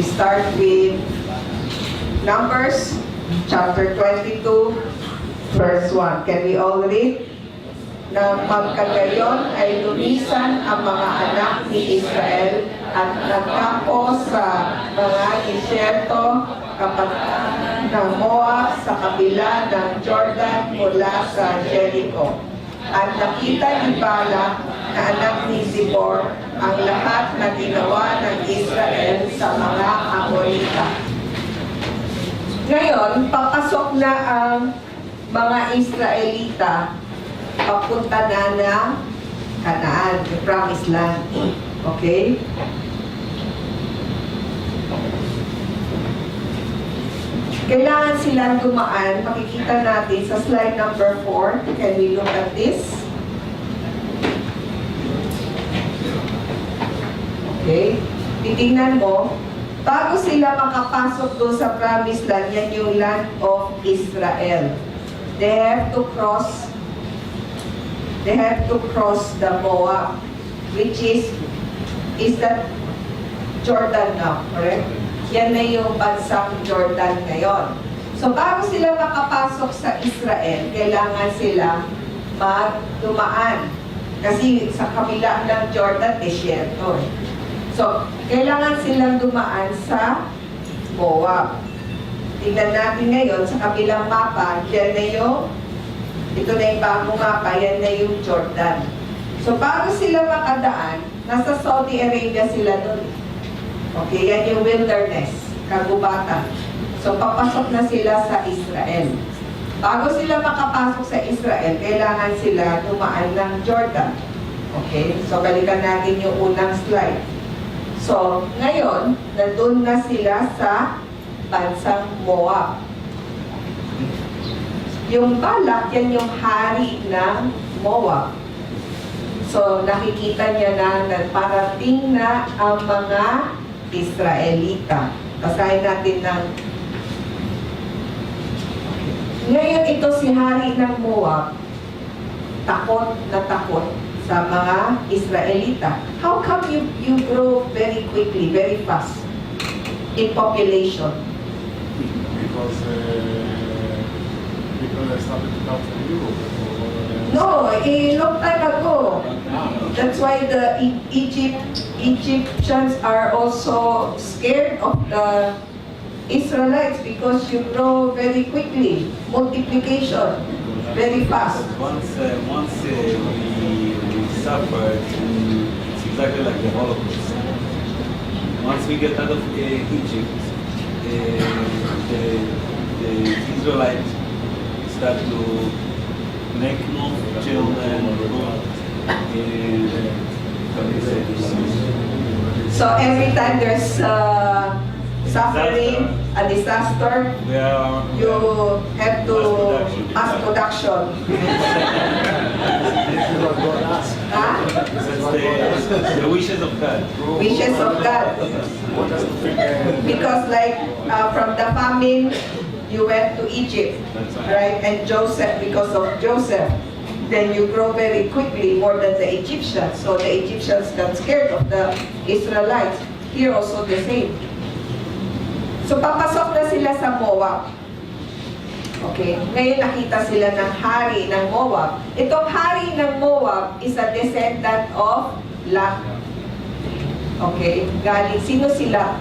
start with Numbers chapter 22, verse 1. Can we all read? Na magkagayon ay lumisan ang mga anak ni Israel at nagkampo sa mga disyerto ng Moab sa kabila ng Jordan mula sa Jericho. At nakita ni Balak na anak ni Zippor ang lahat na ginawa ng Israel sa mga Amorita. Ngayon, papasok na ang mga Israelita papunta na ng Canaan, the Promised Land. Okay? Kailangan silang dumaan. Makikita natin sa slide number 4. Can we look at this? Okay? Titingnan mo. Bago sila makapasok doon sa Promised Land, yan yung land of Israel. They have to cross the Moab, which is that Jordan now, correct? Yan na yung bansang Jordan ngayon. So bago sila makapasok sa Israel, kailangan sila magdumaan. Kasi sa kabila ng Jordan, desyerto. So, kailangan silang dumaan sa Moab. Tingnan natin ngayon sa kabilang mapa, yan na yung ito na yung bagong mapa, yan na yung Jordan. So, bago sila makadaan, nasa Saudi Arabia sila doon. Okay, yan yung wilderness, kagubatan. So, papasok na sila sa Israel. Bago sila makapasok sa Israel, kailangan sila dumaan ng Jordan. Okay, so balikan natin yung unang slide. So, ngayon, nandun na sila sa bansang Moab. Yung Balak, yan yung hari ng Moab. So, nakikita niya na parating na ang mga Israelita. Basahin natin ng... Ngayon, ito si hari ng Moab, takot na takot sa mga Israelita. How come you grow very quickly, very fast in population? Because I started to come from Europe. No, a long time ago. That's why the Egyptians are also scared of the Israelites because you grow very quickly, multiplication, very fast. Once we suffered, it's exactly like the Holocaust. Once we get out of Egypt, the Israelites start to make more children. So every time there's suffering, a disaster, you have to mass production. Huh? That's the wishes of God. Wishes of God. Because like from the famine, you went to Egypt, right? And Joseph, because of Joseph, then you grow very quickly more than the Egyptians. So the Egyptians got scared of the Israelites. Here also the same. So papasok na sila sa Moab. Okay, ngayon nakita sila ng hari ng Moab. Itong hari ng Moab is a descendant of Lot. Okay, galing, sino sila?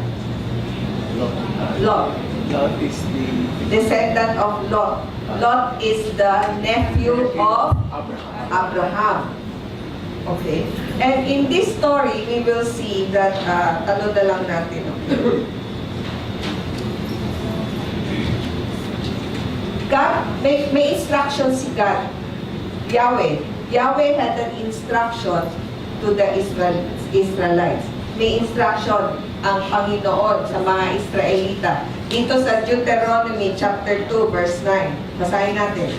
Lot. Lot is the Descendant of Lot. Lot is the nephew of Abraham. Okay, and in this story, we will see that, ano na lang natin, God, may instruction si God. Yahweh had an instruction to the Israelites. May instruction ang Panginoon sa mga Israelita. Dito sa Deuteronomy chapter 2 verse 9. Basahin natin.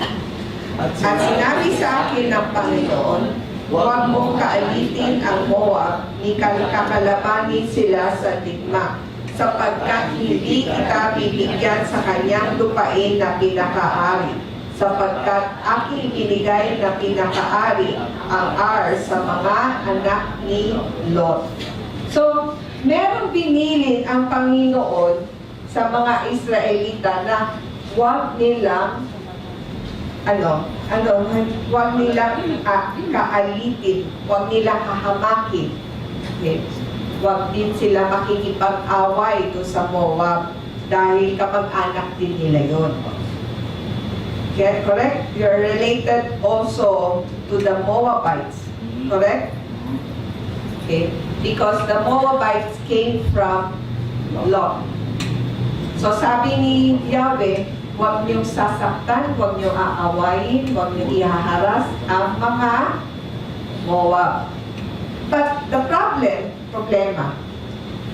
At sinabi sa akin ng Panginoon, huwag mong kaalitin ang Moab, ni kakalabanin sila sa digma, sapagkat hindi kita bibigyan sa kanyang lupain na pinakaari, sapagkat aking binigay na pinakaari ang Ar sa mga anak ni Lot. So, Merong binilin ang Panginoon sa mga Israelita na huwag nilang huwag nilang kaalitin, huwag nilang hahamakin. Okay? Huwag din sila makikipag-away doon sa Moab dahil kamag-anak din nila yun. Okay, correct? You're related also to the Moabites. Correct? Okay? Because the Moabites came from Lot. So sabi ni Yahweh, huwag niyong sasaktan, huwag niyong aawayin, huwag niyong ihaharas ang mga Moab. But the problema,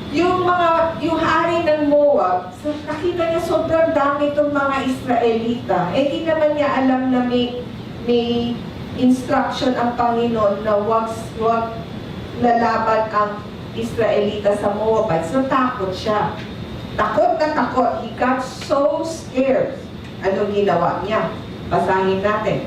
yung hari ng Moab, so nakita niya sobrang dami itong mga Israelita. Eh di naman niya alam na may instruction ang Panginoon na huwag lalaban ang Israelita sa Moabites. So takot siya. Takot na takot. He got so scared. Anong ginawa niya? Basahin natin.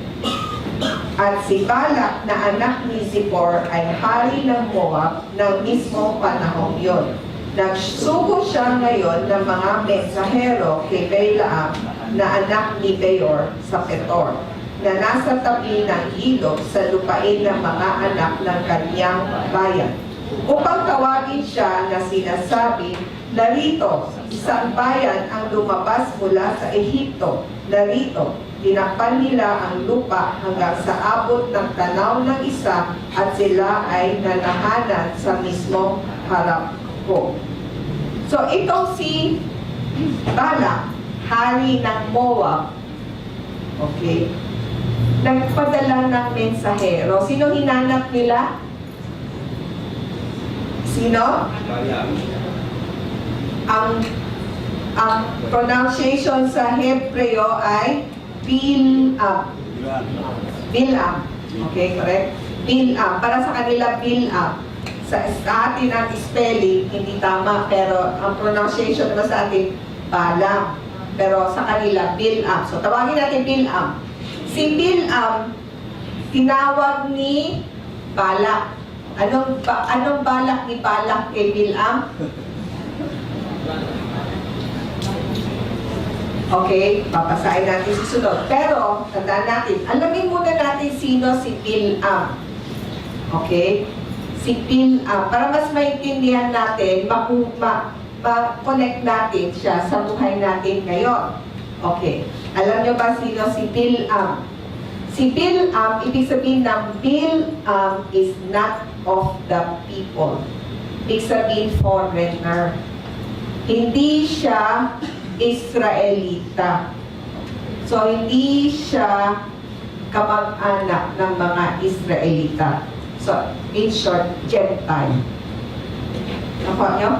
At si Balak na anak ni Zippor ay hari ng Moab ng mismong panahong yon. Nagsugo siya ngayon ng mga mensahero kay Balaam na anak ni Beor sa Petor, na nasa tabi ng ilog sa lupain ng mga anak ng kanyang bayan, upang tawagin siya na sinasabi, narito, isang bayan ang lumabas mula sa Ehipto, narito, tinakpan nila ang lupa hanggang sa abot ng tanaw ng isa at sila ay nanahanan sa mismong harap ko. So itong si Balak, hari ng Moab, okay, nagpadala ng mensahero. Sino hinanap nila? Sino? Ang pronunciation sa Hebreo ay Bilam. Bilam. Okay, correct? Bilam. Para sa kanila, Bilam. Sa atin ang spelling, hindi tama, pero ang pronunciation naman sa atin, Balam. Pero sa kanila, Bilam. So, tawagin natin Bilam. Si Bilam, tinawag ni Balak. Anong balak ni Balak kay Bilam? Okay, papasahin natin si sunod. Pero, tandaan natin, alamin muna natin sino si Bilam. Okay? Si Bilam, para mas maintindihan natin, ma-connect natin siya sa buhay natin ngayon. Okay. Alam nyo ba sino si Bilam? Si Bilam, ibig sabihin ng Bilam is not of the people. Ibig sabihin foreigner. Hindi siya Israelita. So, hindi siya kamag-anak ng mga Israelita. So, in short, Gentile. Nakuha nyo?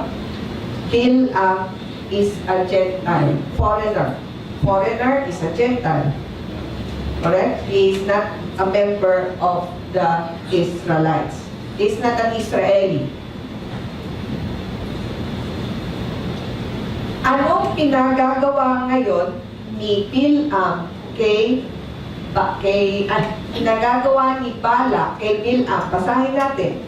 Bilam is a Gentile. Foreigner. Foreigner is a Gentile. Correct? He is not a member of the Israelites. He is not an Israeli. Anong pinagagawa ngayon ni Bilam pinagagawa ni Balak kay Bilam? Basahin natin.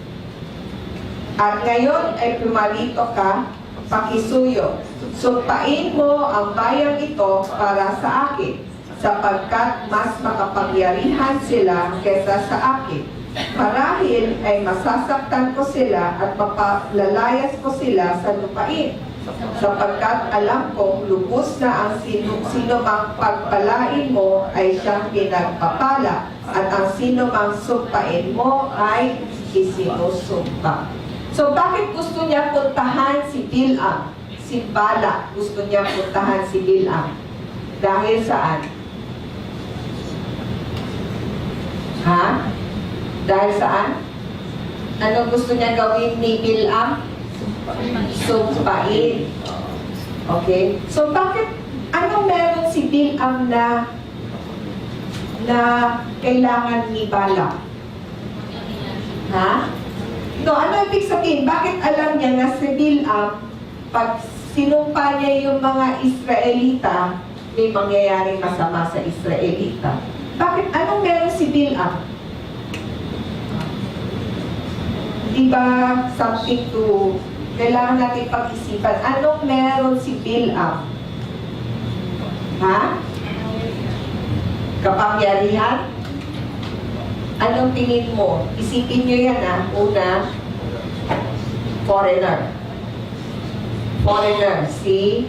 At ngayon ay pumarito ka, pakisuyo. Sumpain mo ang bayang ito para sa akin, sapagkat mas makapangyarihan sila kaysa sa akin. Marahil ay masasaktan ko sila at mapalayas ko sila sa lupain, sapagkat alam kong lubos na ang sino mang pagpalain mo ay siyang pinagpapala, at ang sino mang sumpain mo ay isinusumpa. So bakit gusto niya puntahan si Bilam? Si Balak gusto niya puntahan si Bilam. Dahil saan? Ha? Dahil saan? Ano gusto niya gawin ni Bilam? Sumpain. Okay? So bakit, ano meron si Bilam na kailangan ni Balak? Ha? No, ano ibig sabihin? Bakit alam niya na si Bilam, pag sinumpa niya yung mga Israelita, may mangyayaring masama sa Israelita? Bakit? Anong meron si Bilam? Di ba something to kailangan natin pag-isipan, anong meron si Bilam? Ha? Kapangyarihan? Anong tingin mo? Isipin nyo yan ha. Una, foreigner. Foreigner, si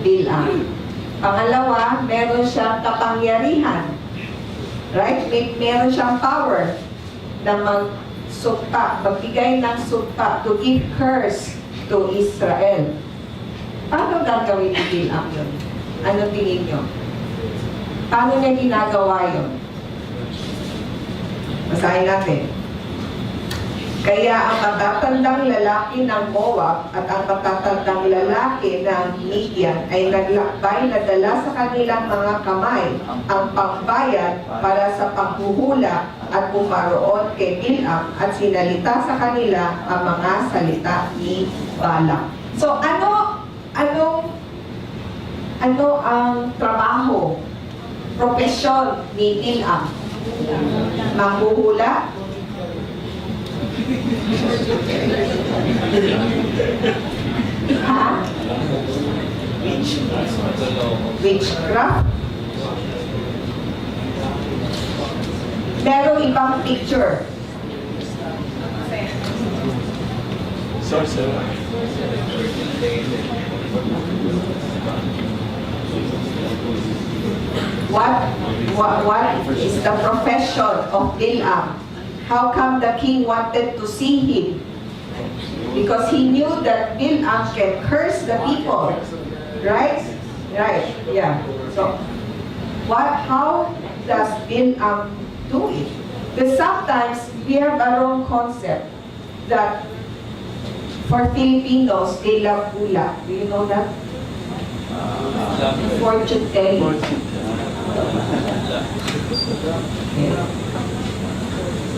Bilam. Pangalawa, meron siyang kapangyarihan. Right? Meron siyang power na magsumpa, magbigay ng sumpa to give curse to Israel. Paano gagawin ni Bilam yun? Ano tingin nyo? Paano niya ginagawa yun? Basahin natin. Kaya ang matatandang lalaki ng Moab at ang matatandang lalaki ng Midian ay naglakbay na dala sa kanilang mga kamay ang pangbayad para sa panghuhula at bumaroon kay Bilam at sinalita sa kanila ang mga salita ni Balak. So ano ang trabaho, profesyon ni Bilam? Manghuhula? Ha? Witchcraft? Pero ibang picture. Sorcerer. What is the profession of Bilam? How come the king wanted to see him? Because he knew that Bilam can curse the people. Right? Right. Yeah. So, how does Bilam do it? Because sometimes we have a wrong concept that for Filipinos, they love hula. Do you know that? Fortune telling.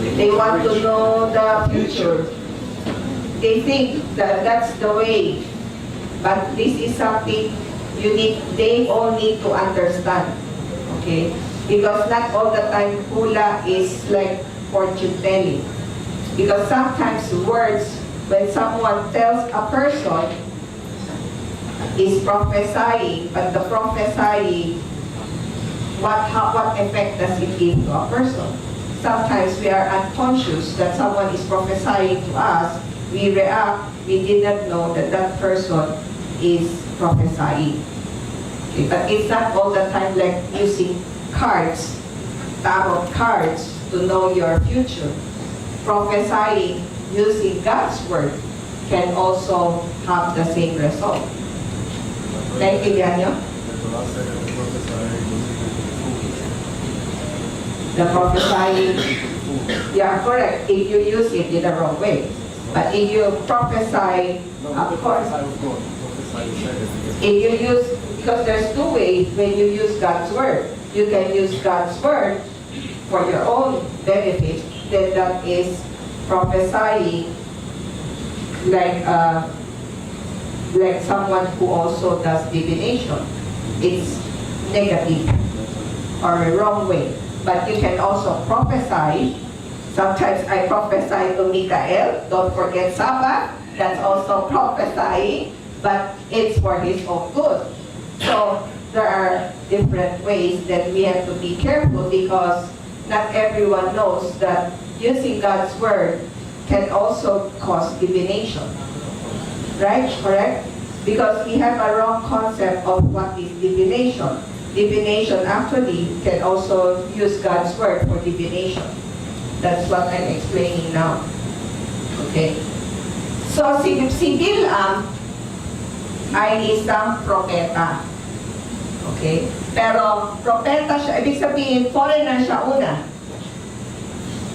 They want to know the future. They think that that's the way. But this is something they all need to understand. Okay? Because not all the time hula is like fortune telling. Because sometimes words, when someone tells a person, is prophesying, but the prophesying, what effect does it give to a person? Sometimes we are unconscious that someone is prophesying to us, we react, we did not know that that person is prophesying. Okay, but it's not all the time like using cards, tarot cards, to know your future. Prophesying using God's word can also have the same result. Naintindihan niyo? The prophesying, you are correct if you use it in the wrong way. But if you prophesy, of course, if you use, because there's two ways when you use God's word. You can use God's word for your own benefit, then that is prophesying like someone who also does divination. It's negative or a wrong way. But you can also prophesy. Sometimes I prophesy to Mikael, don't forget Sabbath. That's also prophesying, but it's for his own good. So there are different ways that we have to be careful, because not everyone knows that using God's word can also cause divination. Right? Correct? Because we have a wrong concept of what is divination. Divination actually can also use God's word for divination. That's what I'm explaining now. Okay? So si Bilam ay isang propeta. Okay? Pero propeta siya, ibig sabihin foreigner siya una.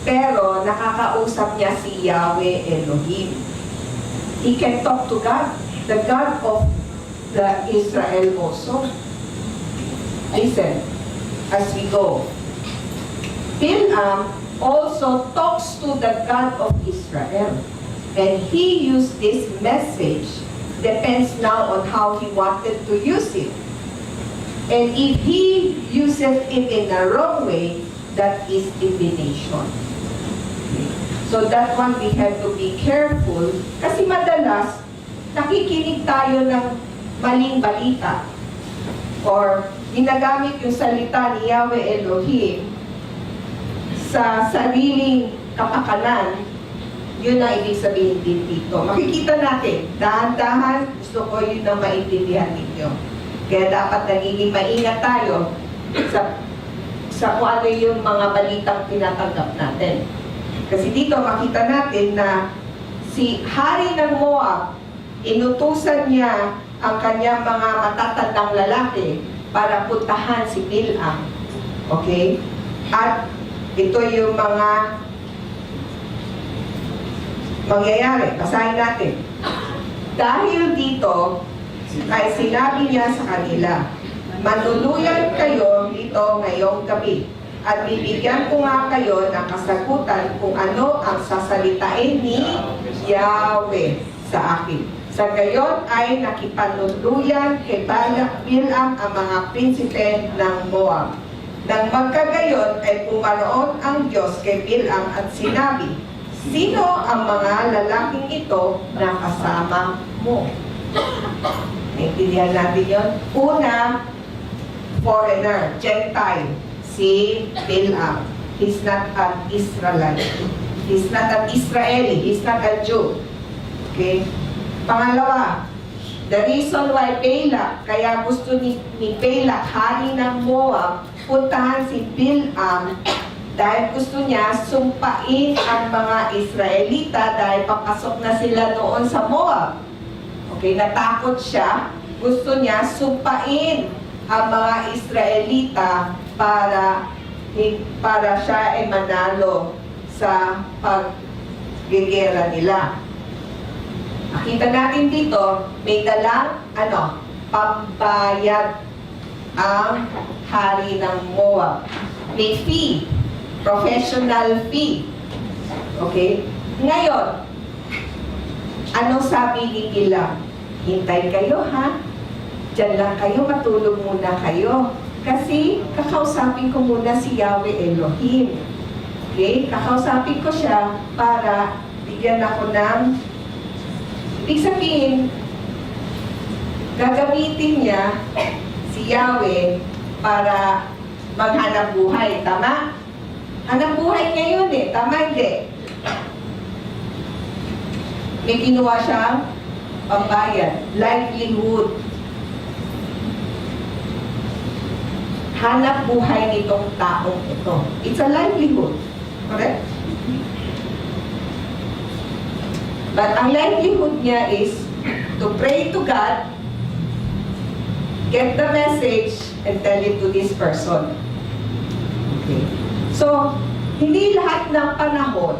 Pero nakakausap niya si Yahweh Elohim. He can talk to God, the God of the Israel also. Listen, as we go. Bilam also talks to the God of Israel. And he used this message, depends now on how he wanted to use it. And if he uses it in the wrong way, that is divination. So that one we have to be careful. Kasi madalas, nakikinig tayo ng maling balita or ginagamit yung salita ni Yahweh Elohim sa sariling kapakanan, yun ang ibig sabihin din dito. Makikita natin, dahan-dahan, gusto ko yun ang maintindihan ninyo. Kaya dapat nagiging maingat tayo sa kung ano yung mga balitang tinatanggap natin. Kasi dito makita natin na si Hari ng Moab, inutusan niya ang kanyang mga matatandang lalaki para puntahan si Bilam. Okay? At ito yung mga mangyayari. Basahin natin. Dahil dito, ay sinabi niya sa kanila, manuluyan kayo dito ngayong gabi at bibigyan ko nga kayo ng kasagutan kung ano ang sasalitain ni Yahweh sa akin. Sa gayon ay nakipanuluyan kay Bilam ang mga prinsipe ng Moab. Nang magkagayon ay pumaroon ang Diyos kay Bilam at sinabi, sino ang mga lalaking ito na kasama mo? Naintindihan natin yun? Una, foreigner, Gentile, si Bilam. He's not an Israelite. He's not an Israeli. He's not a Jew. Okay? Pangalawa, the reason why Balak, kaya gusto ni Balak, hari ng Moab, puntahan si Bilam dahil gusto niya sumpain ang mga Israelita dahil papasok na sila noon sa Moab. Okay, natakot siya. Gusto niya sumpain ang mga Israelita para siya ay manalo sa paggigera nila. Nakita natin dito, may dalang pambayad ang hari ng Moab. May fee, professional fee. Okay? Ngayon, ano sabi ni Bilam? Hintay kayo ha? Diyan lang kayo, matulog muna kayo. Kasi kakausapin ko muna si Yahweh Elohim. Okay? Kakausapin ko siya para bigyan ako ng... Ibig sabihin, gagamitin niya si Yahweh para maghanap buhay. Tama? Hanap buhay ngayon eh. Tama hindi? May kinuha siyang pambayad. Livelihood. Hanap buhay nitong taong ito. It's a livelihood. Correct? But ang livelihood niya is to pray to God, get the message, and tell it to this person. Okay. So, hindi lahat ng panahon,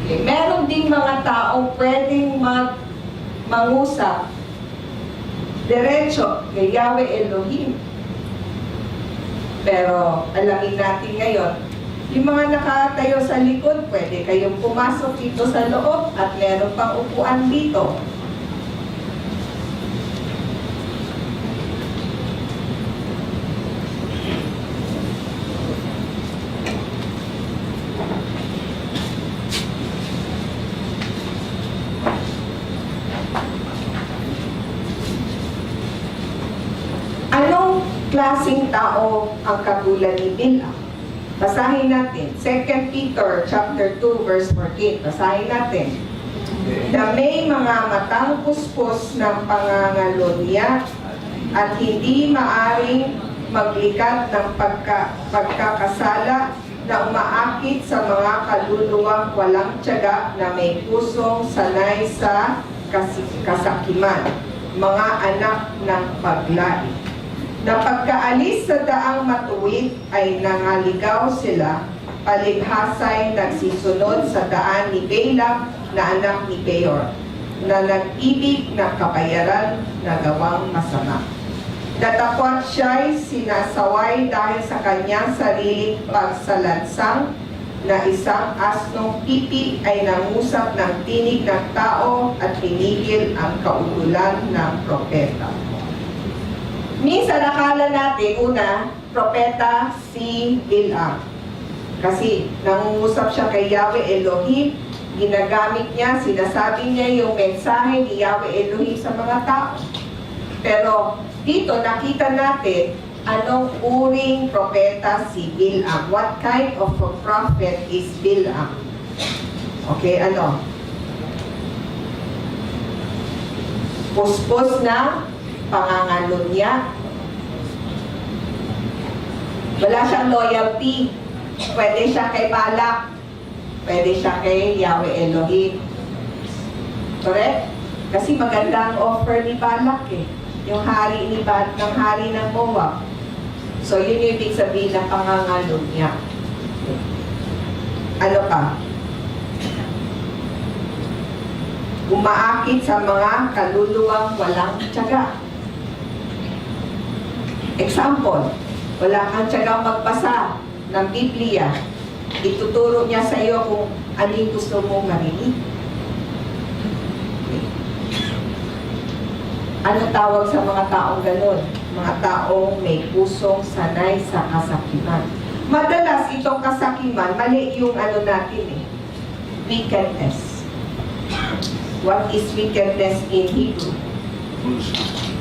okay, meron ding mga taong pwedeng mangusap diretso kay Yahweh Elohim. Pero alamin natin ngayon, yung mga nakatayo sa likod, pwede kayong pumasok dito sa loob at meron pang upuan dito. Anong klaseng tao ang katulad ni Bilam? Basahin natin. 2 Peter chapter 2 verse 14. Basahin natin. Na may mga matang puspos ng pangangalunya at hindi maaring maglikat ng pagkakasala na umaakit sa mga kaluluwang walang tiyaga na may pusong sanay sa kasakiman, mga anak ng paglait. Na pagkaalis sa daang matuwid ay nangaligaw sila, palibhasay nagsisunod sa daan ni Balak na anak ni Beor, na nag-ibig na kabayaran na gawang masama. Datapwat siya'y sinasaway dahil sa kanyang sariling pagsalansang na isang asnong pipi ay nangusap ng tinig ng tao at pinigil ang kautulan ng propeta. Minsan nakala natin, una, propeta si Bilam. Kasi nangungusap siya kay Yahweh Elohim, Ginagamit niya, sinasabi niya yung mensahe ni Yahweh Elohim sa mga tao. Pero dito nakita natin anong uring propeta si Bilam. What kind of a prophet is Bilam? Okay, ano? Puspos na pangangalunya. Wala siyang loyalty. Pwede siya kay Balak. Pwede siya kay Yahweh Elohim. Correct? Kasi maganda ang offer ni Balak eh. Yung hari ni ng hari ng Moab. So yun yung ibig sabihin ng pangangalo niya. Ano pa? Umaakit sa mga kaluluwang walang tiyaga. Example, wala kang tiyagang magbasa ng Biblia. Ituturo niya sa iyo kung ano yung gusto mong marinig. Ano tawag sa mga taong ganun? Mga taong may pusong sanay sa kasakiman. Madalas itong kasakiman, mali yung ano natin eh. Wickedness. What is wickedness in Hebrew? Bullshit.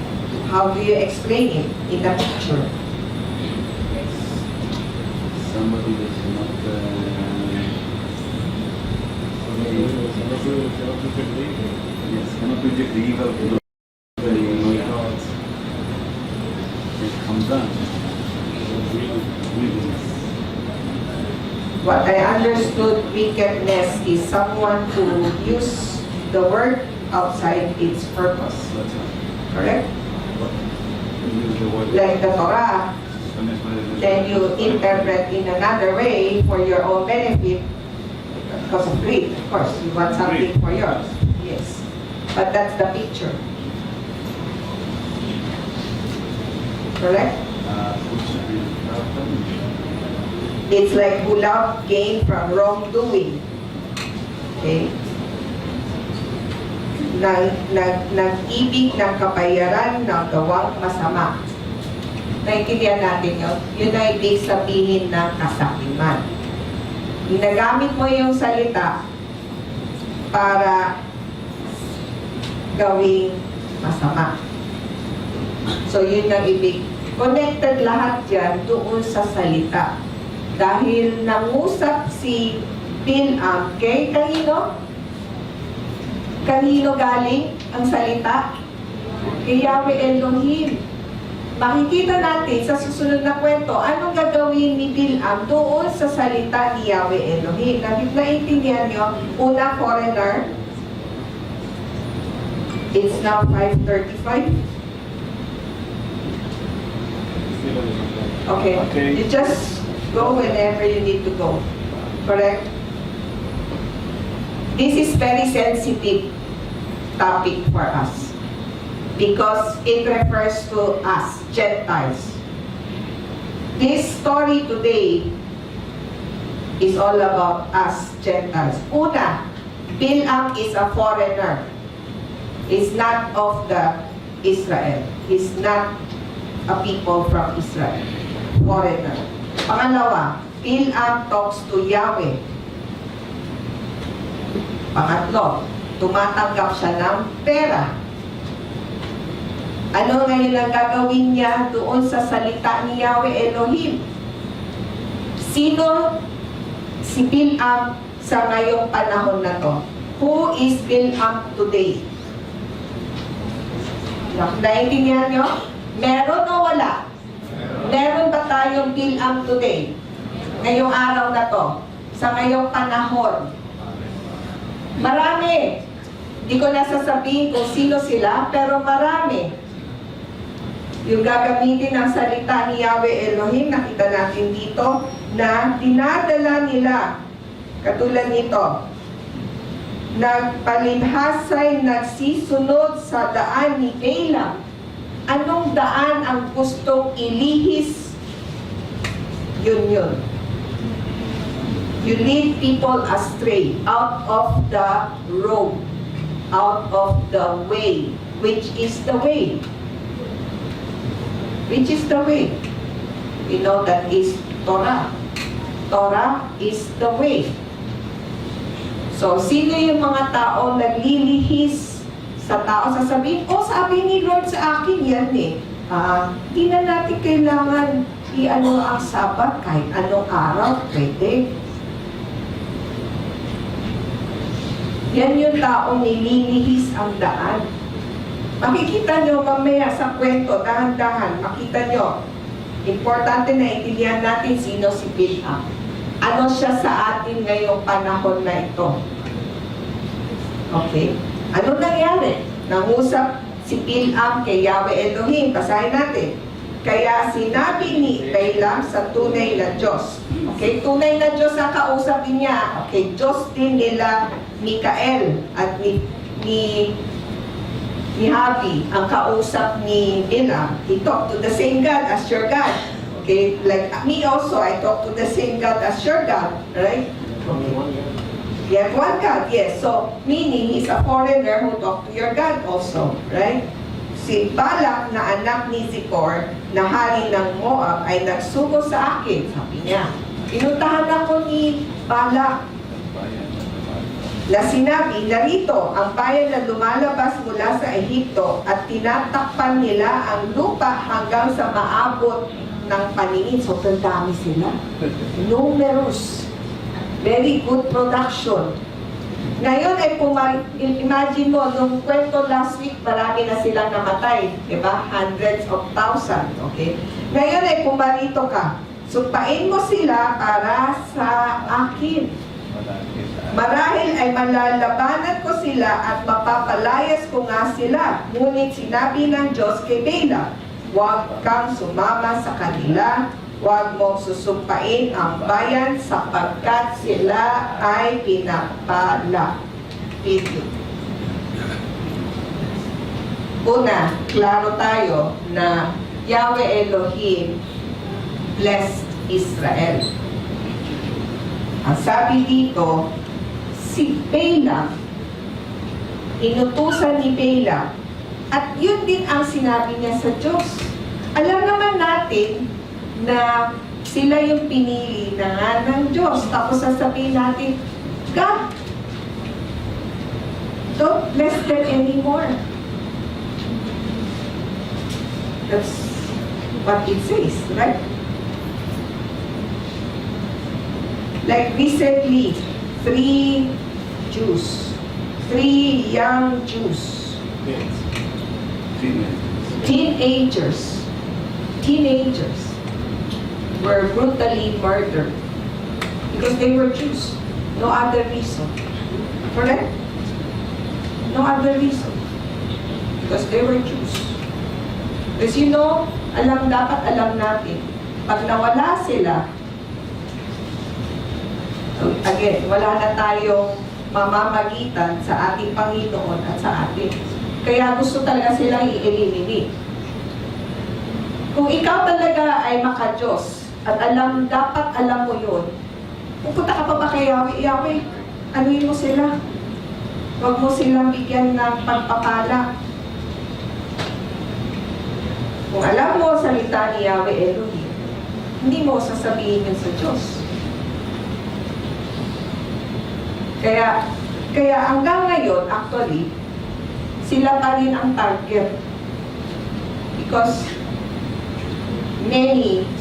How do you explain it in the picture? Somebody that's not yes, cannot predict the evil, cannot it comes down. Wickedness. What I understood wickedness is someone who use the word outside its purpose. That's right. Correct? Use the word. Like the Torah, then you interpret in another way for your own benefit because of greed. Of course, you want something for yours. Yes. But that's the picture. Correct? It's like who love gain from wrongdoing. Okay? Nag-ibig ng kabayaran ng gawang masama. Naintindihan natin yun? Yun ang ibig sabihin ng kasakiman. Ginagamit mo yung salita para gawing masama. So yun ang ibig. Connected lahat yan doon sa salita. Dahil nangusap si Bilam kay kanino? Kanino galing ang salita? Kay Yahweh Elohim. Makikita natin sa susunod na kwento, anong gagawin ni Bilam doon sa salita ni Yahweh Elohim. Naintindihan nyo? Una, foreigner. It's now 5:35. Okay. You just go whenever you need to go. Correct? This is very sensitive topic for us because it refers to us, Gentiles. This story today is all about us, Gentiles. Una, Bilam is a foreigner. He's not of the Israel. He's not a people from Israel. Foreigner. Pangalawa, Bilam talks to Yahweh. Pangatlo, tumatanggap siya ng pera. Ano ngayon ang gagawin niya doon sa salita ni Yahweh Elohim? Sino si Bilam sa ngayong panahon na to? Who is Bilam today? Naintindihan nyo? Meron o wala? Meron ba tayong Bilam today? Ngayong araw na to? Sa ngayong panahon? Marami. Hindi ko nasasabihin kung sino sila, pero marami. Yung gagamitin ng salita ni Yahweh Elohim, nakita natin dito, na dinadala nila, katulad nito, nagpalibhasay, nagsisunod sa daan ni Bilam. Anong daan ang gustong ilihis? Yun. You lead people astray, out of the road, out of the way. Which is the way? Which is the way? We know that is Torah. Torah is the way. So, sino yung mga tao naglilihis sa tao? Sasabihin, oh, sabi ni Lord sa akin, yan eh. Di na natin kailangan i-ano ang Sabat, kahit anong araw, pwede. Yan yung taong nililihis ang daan. Makikita nyo mamaya sa kwento, dahan-dahan, makita nyo. Importante na intindihan natin sino si Bilam. Ano siya sa atin ngayong panahon na ito? Okay? Ano nangyari? Nangusap si Bilam kay Yahweh Elohim. Basahin natin. Kaya sinabi ni Balaam sa tunay na Diyos. Okay? Tunay na Diyos ang kausapin niya. Okay? Diyos din nila Mikael at ni Habi ang kausap ni Balaam. He talked to the same God as your God. Okay, like me also, I talk to the same God as your God, right? Only one, yeah. You have one God, yes. So, meaning, he's a foreigner who talk to your God also, right? Si Balak na anak ni Zippor, na hari ng Moab, ay nagsugo sa akin, sabi niya. Pinuntahan ako ni Balak, na sinabi, narito ang bayan na lumalabas mula sa Ehipto at tinatakpan nila ang lupa hanggang sa maabot ng paningin. Sobrang dami sila. Numerous. Very good production. Ngayon ay imagine mo, nung kwento last week, marami na silang namatay. Diba? Hundreds of thousands. Okay? Ngayon ay pumarito ka. Sumpain mo sila para sa akin. Marahil ay malalabanan ko sila at mapapalayas ko nga sila. Ngunit sinabi ng Diyos kay Balaam, huwag kang sumama sa kanila, huwag mong susumpain ang bayan sapagkat sila ay pinapala. Video. Una, klaro tayo na Yahweh Elohim blessed Israel. Ang sabi dito, si Balaam, inutusan ni Balaam, at yun din ang sinabi niya sa Diyos. Alam naman natin na sila yung pinili na nga ng Diyos. Tapos sasabihin natin, God, don't bless them anymore. That's what it says, right? Like recently, 3 young Jews, teenagers were brutally murdered because they were Jews. No other reason. Correct? No other reason. Because they were Jews. Because you know, dapat alam natin, pag nawala sila, again, wala na tayong mamamagitan sa ating Panginoon at sa atin. Kaya gusto talaga silang i-eliminate. Kung ikaw talaga ay maka-Diyos at dapat alam mo yun, pupunta ka pa ba kay Yahweh? Yahweh, anuin mo sila. Huwag mo silang bigyan ng pagpapala. Kung alam mo salita ni Yahweh Elohim, hindi mo sasabihin yun sa Diyos. Kaya hanggang ngayon, actually, sila pa rin ang target. Because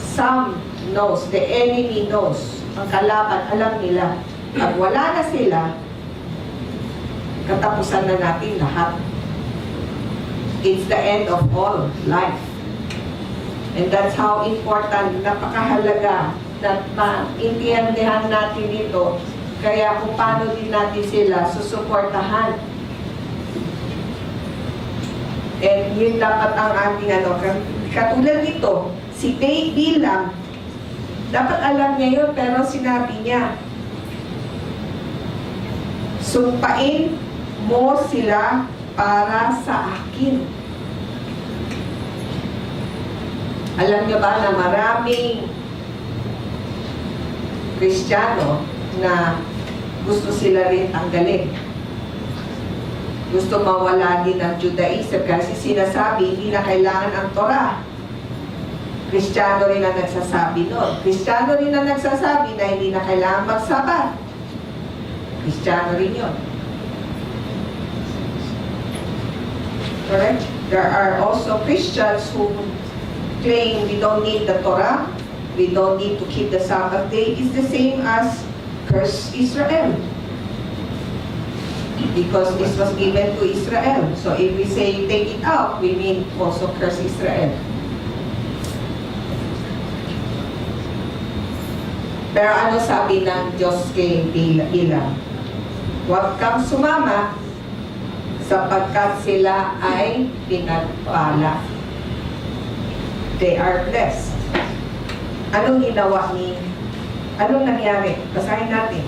some knows, the enemy knows, ang kalaban, alam nila, pag wala na sila, katapusan na natin lahat. It's the end of all life. And that's how important, napakahalaga na maintindihan natin ito. Kaya kung paano din natin sila susuportahan. And yun dapat ang ating katulad nito, si Balaam, dapat alam niya yun, pero sinabi niya, sumpain mo sila para sa akin. Alam niyo ba na maraming Kristiyano na gusto sila rin tanggalin. Gusto mawala din ng Judaism kasi sinasabi hindi na kailangan ang Torah. Kristiyano rin ang nagsasabi noon. Kristiyano rin ang nagsasabi na hindi na kailangan magsabat. Kristiyano rin yun. Correct? There are also Christians who claim we don't need the Torah, we don't need to keep the Sabbath day. It's the same as curse Israel. Because this was given to Israel. So if we say take it out, we mean also curse Israel. Pero ano sabi ng Diyos kay Bilam? Huwag kang sumama sapagkat sila ay pinagpala. They are blessed. Anong ginawa ni? Anong nangyari? Basahin natin.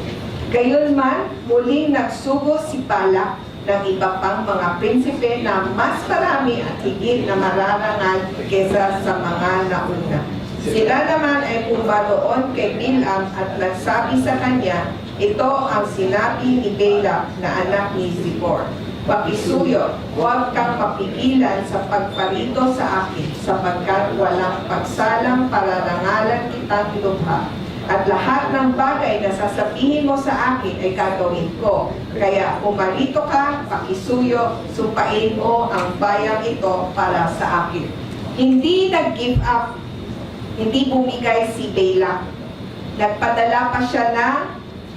Gayunman, muling nagsugo si Balak ng iba pang mga prinsipe na mas marami at higit na mararangal kesa sa mga nauna. Sila naman ay pumaroon kay Bilam at nagsabi sa kanya, ito ang sinabi ni Balak na anak ni Zippor. Pakisuyo, huwag kang mapigilan sa pagparito sa akin, sapagkat walang pagsalang pararangalan kitang lubha. At lahat ng bagay na sasabihin mo sa akin ay gagawin ko. Kaya pumarito ka, pakisuyo, sumpain mo ang bayang ito para sa akin. Hindi nag-give up, hindi bumigay si Balak. Nagpadala pa siya ng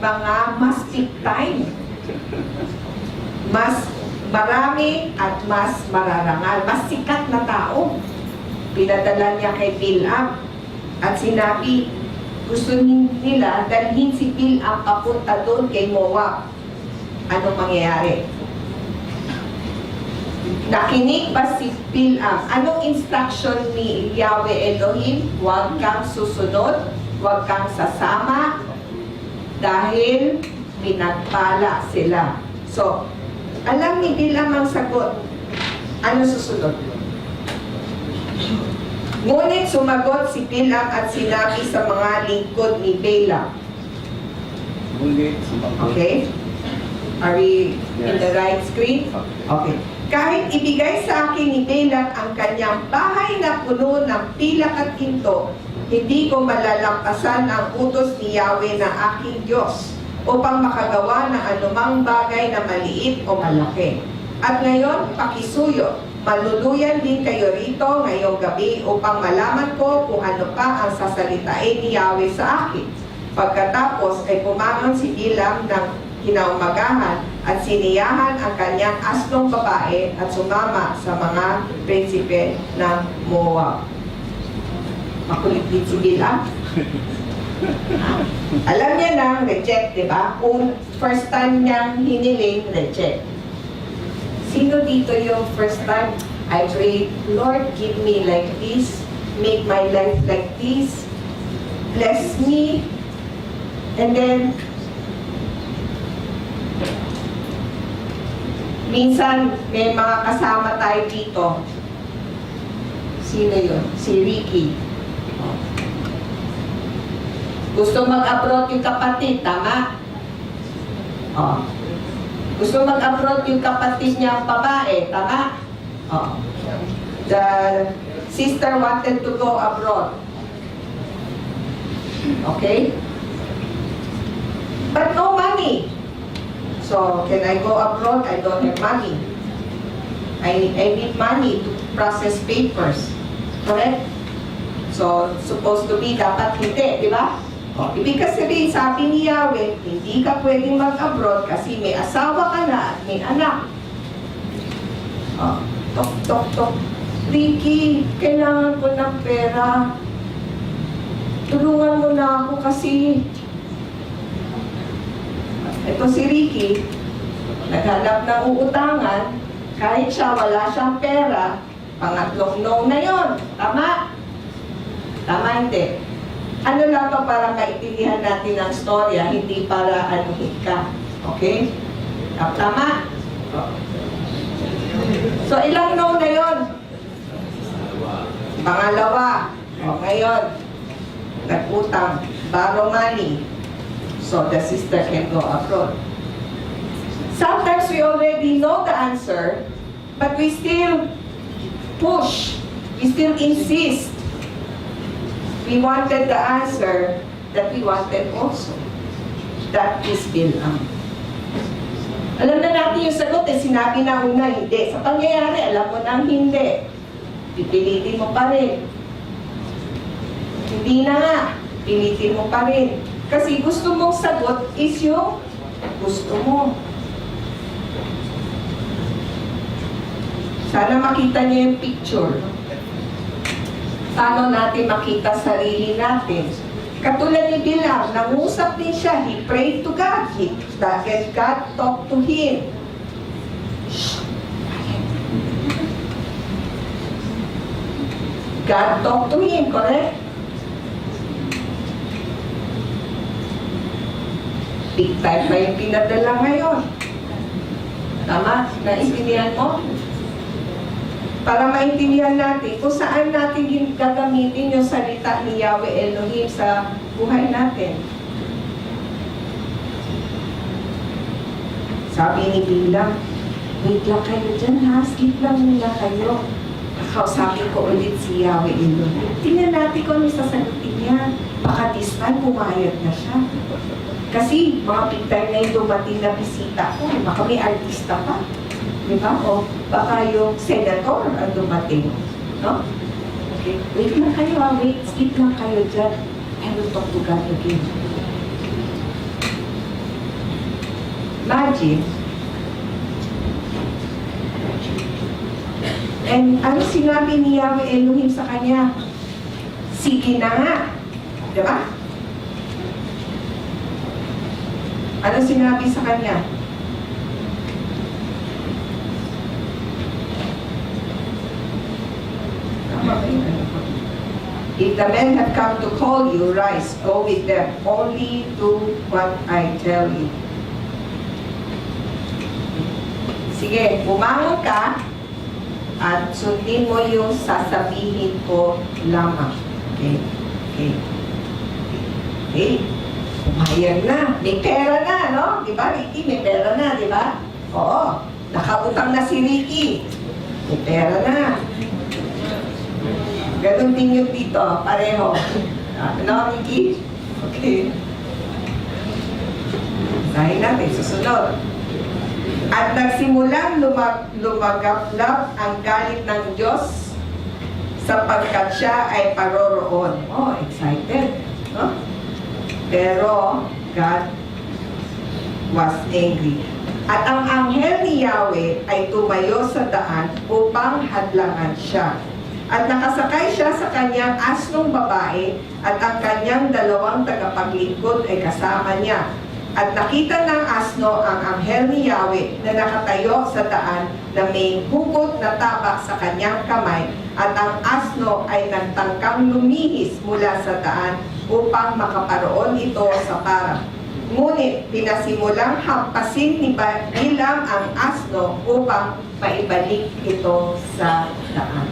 mga mas big time. Mas marami at mas mararangal, mas sikat na tao. Pinadala niya kay Bilam at sinabi, gusto nila dalhin si Bilam papunta doon kay Moab. Anong mangyayari? Nakinig ba si Bilam? Anong instruction ni Yahweh Elohim? Huwag kang susunod, huwag kang sasama, dahil pinagpala sila. So, alam ni Bilam ang sagot. Ano susunod? Ngunit sumagot si Bilam at sinabi sa mga lingkod ni Balak. Okay? Are we in the right screen? Okay. Kahit ibigay sa akin ni Balak ang kanyang bahay na puno ng pilak at ginto, hindi ko malalampasan ang utos ni Yahweh na aking Diyos upang makagawa ng anumang bagay na maliit o malaki. At ngayon, pakisuyo, maluluyan din kayo rito ngayong gabi upang malaman ko kung ano pa ang sasalitain ni Yahweh sa akin. Pagkatapos ay pumangon si Bilam ng kinaumagahan at siniyahan ang kanyang asnong babae at sumama sa mga prinsipe ng Moab. Makulit din si Bilam. Alam niya na, reject, di ba? Kung first time niyang hiniling, reject. Sino dito yung first time? I pray, Lord, give me like this, make my life like this, bless me, and then, minsan, may mga kasama tayo dito. Sino yun? Si Ricky. Gusto mag-abroad yung kapatid, tama? Oh. Gusto mag-abroad yung kapatid niyang babae, tama? Oh. The sister wanted to go abroad. Okay? But no money. So, can I go abroad? I don't have money. I need money to process papers. Correct? So, supposed to be, dapat hindi, di ba? Ibig sabihin, sabi ni Yahweh, hindi ka pwedeng mag-abroad kasi may asawa ka na at may anak. Tok, tok, tok. Ricky, kailangan ko ng pera. Tulungan mo na ako kasi. Ito si Ricky, naghanap ng uutangan, kahit siya wala siyang pera, pangatlong no na yon. Tama? Tama hindi. Ano lang to para maintindihan natin ang storya, hindi para anuhin ka. Okay? Tama? So, ilang no na yon? Pangalawa. O, ngayon, nag-utang, borrow money. So, the sister can go abroad. Sometimes we already know the answer, but we still push. We still insist. We wanted the answer that we wanted also. That is Bilam. Alam na natin yung sagot eh, sinabi na una hindi. Sa pangyayari, alam mo nang hindi. Pipilitin mo pa rin. Hindi na nga, pilitin mo pa rin. Kasi gusto mong sagot is yung gusto mo. Sana makita niyo yung picture. Paano natin makita sarili natin? Katulad ni Bilam, nangusap din siya. He prayed to God. God talked to him. God talked to him, correct? Big time pa yung pinadala ngayon. Tama? Naintindihan mo? Para maintindihan natin kung saan natin gagamitin yung salita ni Yahweh Elohim sa buhay natin. Sabi ni Bilam, wait lang kayo dyan ha, sleep lang muna kayo. Kakausapin ko ulit si Yahweh Elohim. Tingnan natin kung ano sasagutin niya. Baka this time pumayag na siya. Kasi mga big time na yung dumating na bisita ko, baka may artista pa. Diba? O baka yung senator ang dumating. No? Okay. Wait lang kayo ha. Wait. Sleep lang kayo dyan. I will talk to God again. Imagine. And ano sinabi ni Yahweh Elohim sa kanya? Sige na nga. Diba? Ano sinabi sa kanya? If the men have come to call you, rise, go with them. Only do what I tell you. Sige, bumangon ka at sundin mo yung sasabihin ko lamang. Okay? Okay. Okay. Pumayag na. May pera na, no? Di ba, Ricky? May pera na, di ba? Oo. Nakautang na si Ricky. May pera na. Ganun din yung dito, pareho. Ano, Ricky? Okay. Sahin natin, susunod. At nagsimulang lumagaplap ang galit ng Diyos sapagkat siya ay paroroon. Oh, excited. No? Pero God was angry. At ang anghel ni Yahweh ay tumayo sa daan upang hadlangan siya. At nakasakay siya sa kanyang asnong babae at ang kanyang dalawang tagapaglingkod ay kasama niya. At nakita ng asno ang anghel ni Yahweh na nakatayo sa daan na may hugot na tabak sa kanyang kamay at ang asno ay nagtangkang lumihis mula sa daan upang makaparoon ito sa parang. Ngunit pinasimulang hampasin ni Bilam ang asno upang maibalik ito sa daan.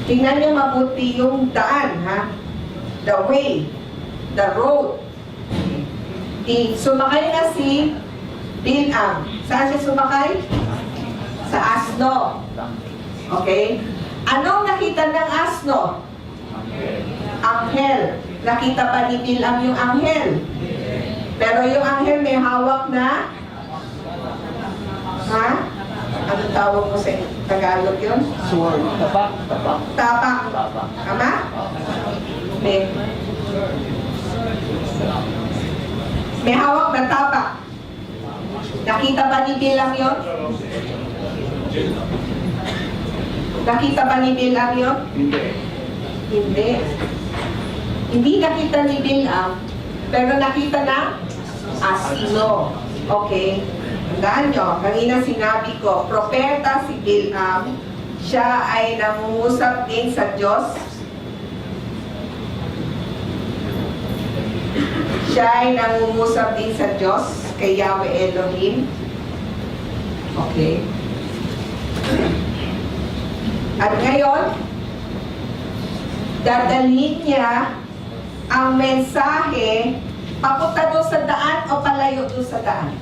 Tingnan niyo mabuti yung daan, ha? The way, the road. Sumakay na si Bilam. Saan siya sumakay? Sa asno. Okay? Anong nakita ng asno? Anghel. Nakita pa ni Bilam yung anghel? Pero yung anghel may hawak na? Ha? Ano tawag mo sa Tagalog yun? Sword. Tapak. Tapak. Tapak. Tapak. Tama? May hawak na tapak. Nakita ba ni Bilam yun? Nakita ba ni Bilam yun? Hindi. Hindi. Hindi nakita ni Bilam, pero nakita na asino. Okay. Tandaan nyo, kanina sinabi ko, propeta si Bilam, siya ay nangungusap din sa Diyos. Siya ay nangungusap din sa Diyos, kay Yahweh Elohim. Okay. At ngayon, dadalhin niya ang mensahe papunta doon sa daan o palayo doon sa daan.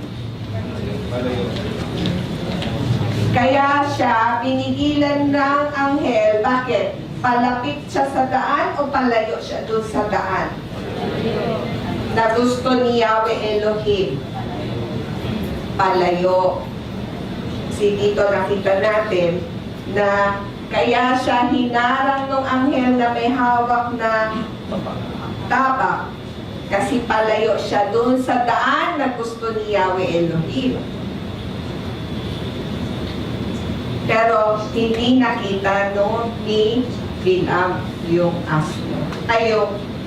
Kaya siya binigilan ng anghel. Bakit? Palapit siya sa daan o palayo siya doon sa daan? Na gusto ni Yahweh Elohim. palayo. Kasi dito nakita natin na kaya siya hinarang ng anghel na may hawak na tabak kasi palayo siya doon sa daan na gusto ni Yahweh Elohim. Pero hindi nakita no ni Bilam yung asno, ay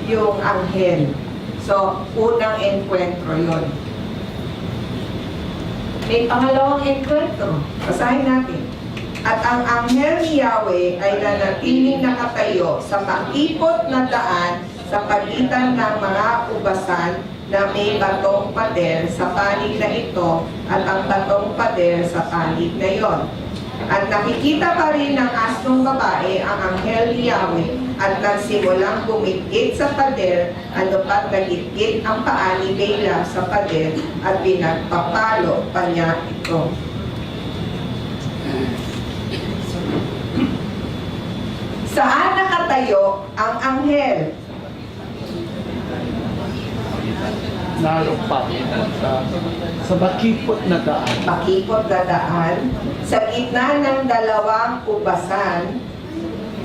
yung anghel. So, unang enkwentro yon. May pangalawang enkwentro. Basahin natin. At ang anghel ni Yahweh ay nanatiling nakatayo sa makipot na daan sa pagitan ng mga ubasan na may batong pader sa panig na ito at ang batong pader sa panig na iyon. At nakikita pa rin ng asnong babae ang anghel ni Yahweh at nagsimulang bumigit sa pader, ano pat nagitgit ang paa ni Bela sa pader at pinagpapalo pa niya ito. Saan nakatayo ang anghel? Narumpa sa makipot na daan. Makipot na daan, sa gitna ng dalawang ubasan.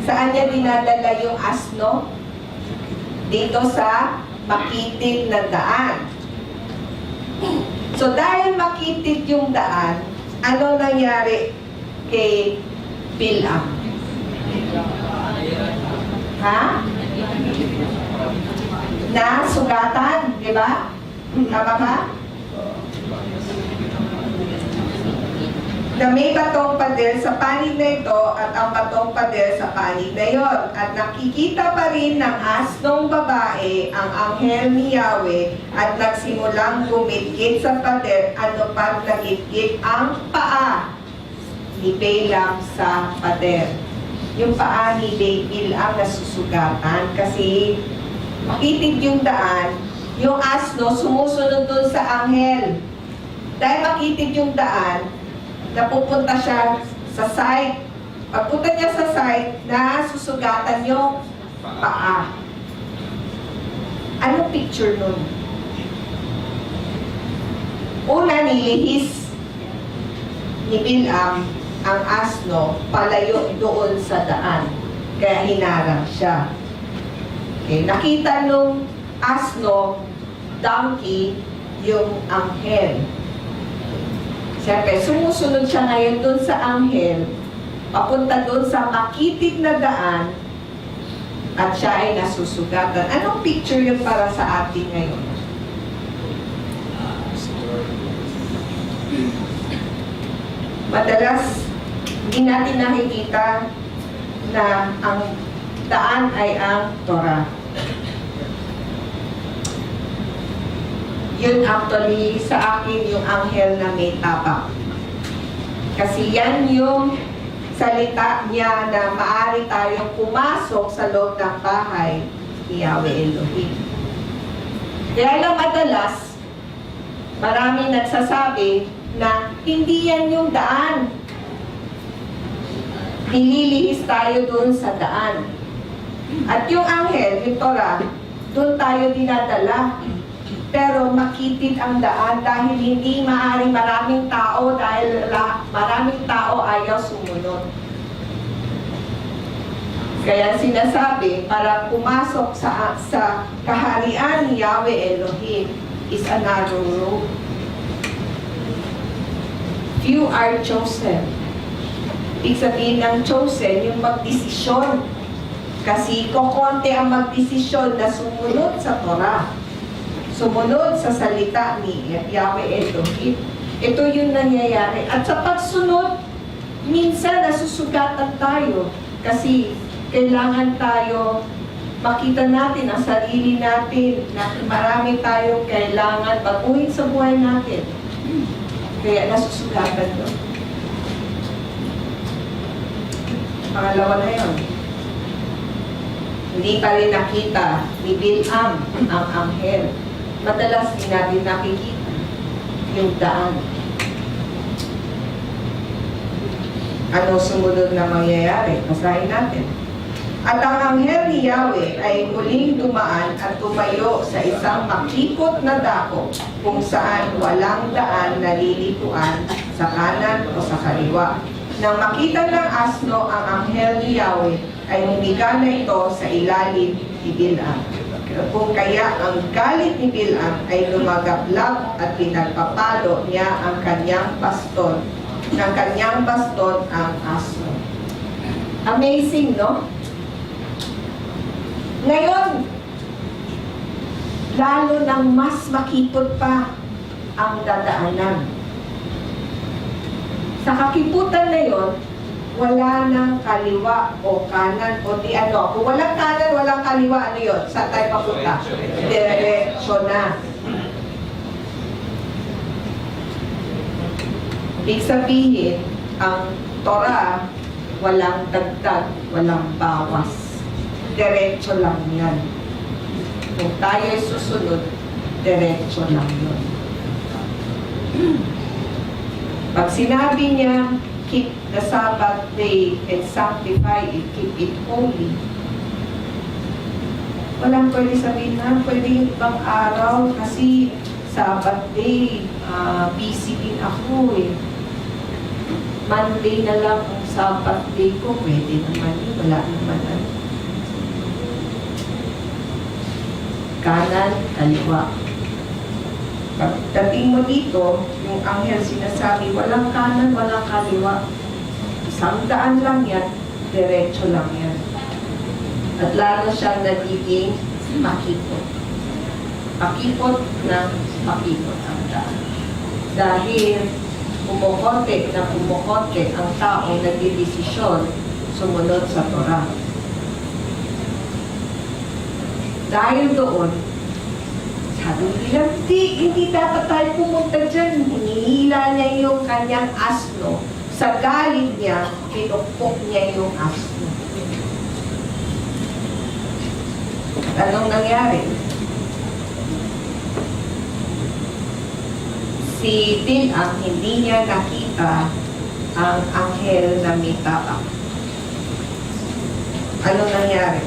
Saan niya dinadala yung asno? Dito sa makitid na daan. So dahil makitid yung daan, ano nangyari kay Bilam? Ha? Na sugatan, di ba? Tama ba? Na may batong pader sa panig na ito at ang batong pader sa panig na iyon. At nakikita pa rin ng asnong babae ang anghel ni Yahweh at nagsimulang gumigit sa pader ano pat nagigit ang paa ni Balaam sa pader. Yung paa ni Bilam nasusugatan kasi makitid yung daan, yung asno sumusunod dun sa anghel. Dahil makitid yung daan, napupunta siya sa site. Pagpunta niya sa site, nasusugatan yung paa. Anong picture nun? Una, nilihis ni Bilam ang asno palayo doon sa daan. Kaya hinarang siya. Okay, nakita nung asno, donkey, yung anghel. Siyempre, sumusunod siya ngayon doon sa anghel, papunta doon sa makitid na daan, at siya ay nasusugatan. Anong picture yun para sa atin ngayon? Madalas, hindi natin nakikita na ang daan ay ang Torah. Yun actually sa akin yung anghel na may tabak. Kasi yan yung salita niya na maaari tayong pumasok sa loob ng bahay ni Yahweh Elohim. Kaya lang madalas, maraming nagsasabi na hindi yan yung daan. Nililihis tayo dun sa daan. At yung anghel, yung Torah, dun tayo dinadala. Pero makitid ang daan dahil hindi maaaring maraming tao dahil maraming tao ayaw sumunod. Kaya sinasabi, para pumasok sa kaharian ni Yahweh Elohim is a narrow road. Few are chosen. Ibig sabihin ng chosen, yung magdesisyon. Kasi kokonti ang magdesisyon na sumunod sa Torah. Sumunod sa salita ni Yahweh Elohim. Ito yung nangyayari. At sa pagsunod, minsan nasusugatan tayo. Kasi kailangan tayo makita natin ang sarili natin na marami tayong kailangan baguhin sa buhay natin. Kaya nasusugatan doon. Pangalawa na yun. Hindi pa rin nakita ni Bilam ang anghel. Madalas din natin nakikita yung daan. Ano sumunod na mangyayari? Basahin natin. At ang anghel ni Yahweh ay muling dumaan at tumayo sa isang makipot na dako kung saan walang daan na lilituan sa kanan o sa kaliwa. Nang makita ng asno ang anghel ni Yahweh, ay humiga na ito sa ilalim ni Bilam. Kung kaya ang galit ni Bilam ay lumagablab at pinagpapalo niya ang kanyang baston, ng kanyang baston ang asno. Amazing, no? Ngayon, lalo nang mas makipot pa ang dadaanan. Sa kakiputan na yon, wala nang kaliwa o kanan o di ano. Kung walang kanan, walang kaliwa, ano yun? Saan tayo papunta? Diretso na. Ibig sabihin, ang Torah, walang dagdag, walang bawas. Diretso lang yan. Kung tayo ay susunod, diretso lang yun. Pag sinabi niya, keep the Sabbath day and sanctify it, keep it holy. Walang pwede sabihin na, pwede yung ibang araw kasi Sabbath day, busy din ako eh. Monday na lang ang Sabbath day ko, pwede naman yun, wala naman ano. Kanan, kaliwa. Pagdating mo dito, yung anghel sinasabi, walang kanan, walang kaliwa. Isang daan lang yan, diretso lang yan. At lalo siyang nagiging makipot. Makipot na makipot ang daan. Dahil pumukote na pumukote ang taong nagdidesisyon sumunod sa Torah. Dahil doon, sabi nila, hindi dapat tayo pumunta dyan. Hinihila niya yung kanyang asno. Sa galit niya, pinukpok niya yung asno. At anong nangyari? Si Bilam, hindi niya nakita ang anghel na may tabak. Anong nangyari?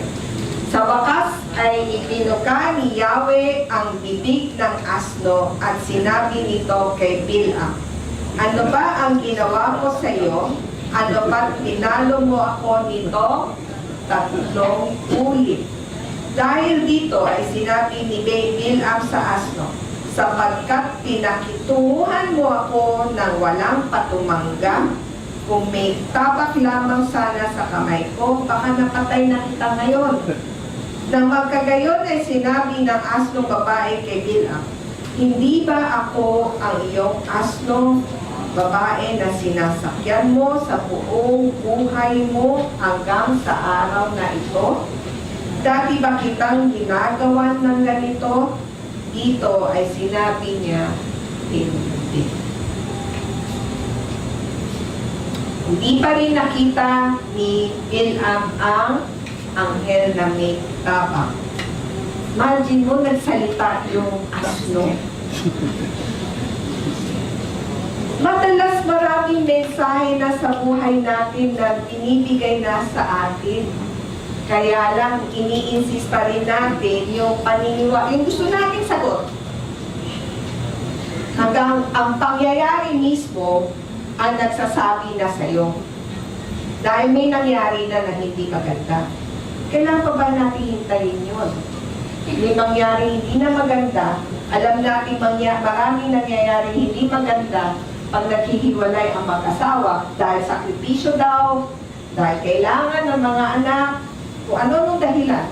Sa wakas ay ibinuka ni Yahweh ang bibig ng asno at sinabi nito kay Bilam, ano ba ang ginawa ko sa iyo? Ano ba't tinalo mo ako nito? 3 ulit. Dahil dito ay sinabi ni Bilam sa asno, sapagkat pinakituhan mo ako ng walang patumangga, kung may tabak lamang sana sa kamay ko, baka napatay na kita ngayon. Nang magkagayon ay sinabi ng asnong babae kay Bilam, hindi ba ako ang iyong asnong babae na sinasakyan mo sa buong buhay mo hanggang sa araw na ito? Dati ba kitang ginagawan ng ganito? Dito ay sinabi niya, hindi. Hindi pa rin nakita ni Bilam ang anghel na may tabak. Imagine mo, nagsalita yung asno. Madalas maraming mensahe na sa buhay natin na binibigay na sa atin. Kaya lang, iniinsist pa rin natin yung paniniwala, yung gusto natin sagot. Hanggang ang pangyayari mismo ang nagsasabi na sa'yo. Dahil may nangyari na hindi maganda. Kailan pa ba natin hintayin yun? May mangyari hindi na maganda, alam natin maraming nangyayari hindi maganda pag naghihiwalay ang mag-asawa dahil sakripisyo daw, dahil kailangan ng mga anak, kung ano nung dahilan.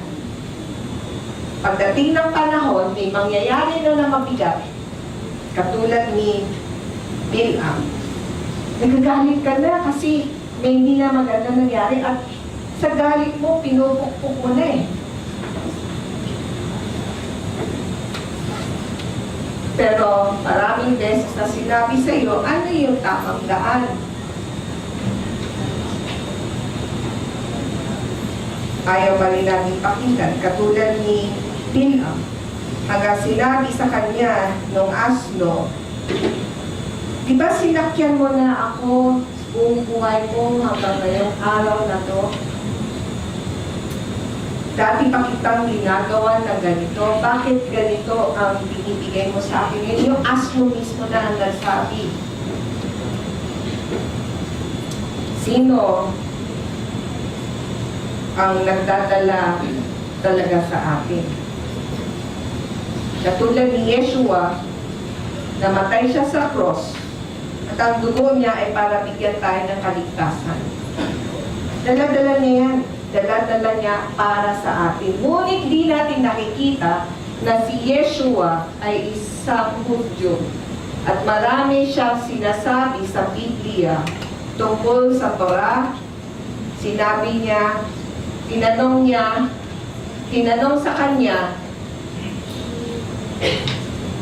Pagdating ng panahon, may mangyayari na mabigat, katulad ni Bilam. Nagagalit ka na kasi may hindi na maganda nangyari at sa galit mo, pinupukpuk mo na eh. Pero maraming beses na sinabi sa iyo, ano yung tamang daan? Ayaw pa rin namin pakinggan, katulad ni Bilam. Hanggang sinabi sa kanya nung asno, di ba sinakyan mo na ako buong buhay ko hanggang ngayong araw na to? Dati pa kitang ginagawa na ganito. Bakit ganito ang binibigay mo sa akin? Yun yung asmo mismo na ang nagsabi. Sino ang nagdadala talaga sa atin? Katulad ni Yeshua, namatay siya sa cross, at ang dugo niya ay para bigyan tayo ng kaligtasan. Dala-dala niya yan. Dala-dala niya para sa atin. Ngunit di natin nakikita na si Yeshua ay isang Hudyo. At marami siyang sinasabi sa Biblia tungkol sa Torah. Sinabi niya, tinanong sa kanya,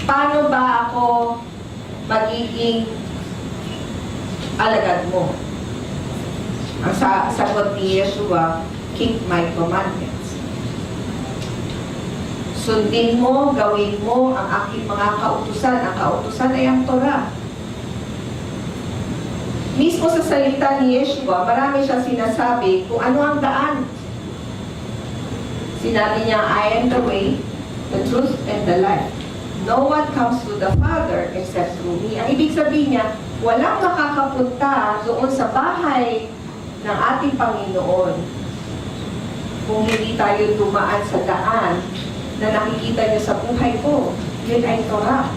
paano ba ako magiging alagad mo? Ang sagot ni Yeshua, keep my commandments. Sundin mo, gawin mo ang aking mga kautusan. Ang kautusan ay ang Torah. Mismo sa salita ni Yeshua, marami siyang sinasabi kung ano ang daan. Sinabi niya, I am the way, the truth, and the life. No one comes to the Father except through me. Ang ibig sabihin niya, walang makakapunta doon sa bahay ng ating Panginoon kung hindi tayo dumaan sa daan na nakikita niyo sa buhay ko. Yun ay Torah.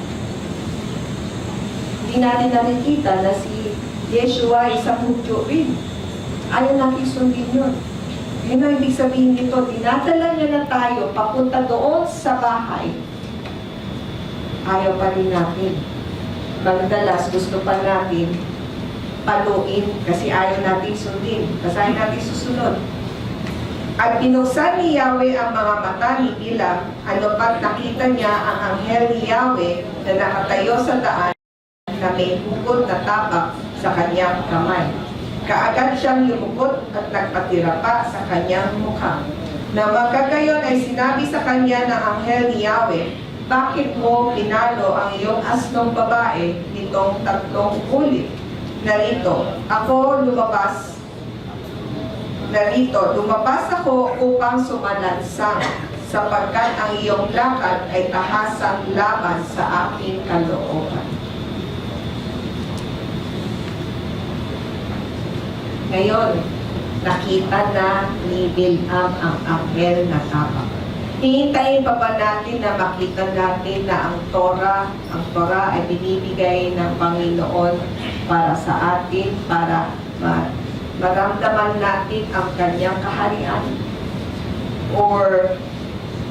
Hindi natin nakikita na si Yeshua isang Hudyo rin. Ayaw natin sundin yun. Yun ang ibig sabihin nito, dinadala niya na tayo papunta doon sa bahay. Ayaw pa rin natin. Magdalas gusto pa natin paluin kasi ayaw natin sundin. Kasi ayaw natin susunod. At binuksan ni Yahweh ang mga mata ni Bilam, ano pat nakita niya ang anghel ni Yahweh na nakatayo sa daan na may bukod na tapak sa kanyang kamay. Kaagad siyang lumukot at nagpatira pa sa kanyang mukha. Na magkagayon ay sinabi sa kanya ng anghel ni Yahweh, bakit mo pinalo ang iyong asnong babae nitong 3 ulit? Narito lumabas ako upang sumalansang, sapagkat ang iyong lakad ay tahasang laban sa aking kalooban. Ngayon, nakita na ni Bilam ang anghel na tapak. Hihintayin pa ba natin na makita natin na ang Torah ay binibigay ng Panginoon para sa atin, para maramdaman natin ang kanyang kaharian? Or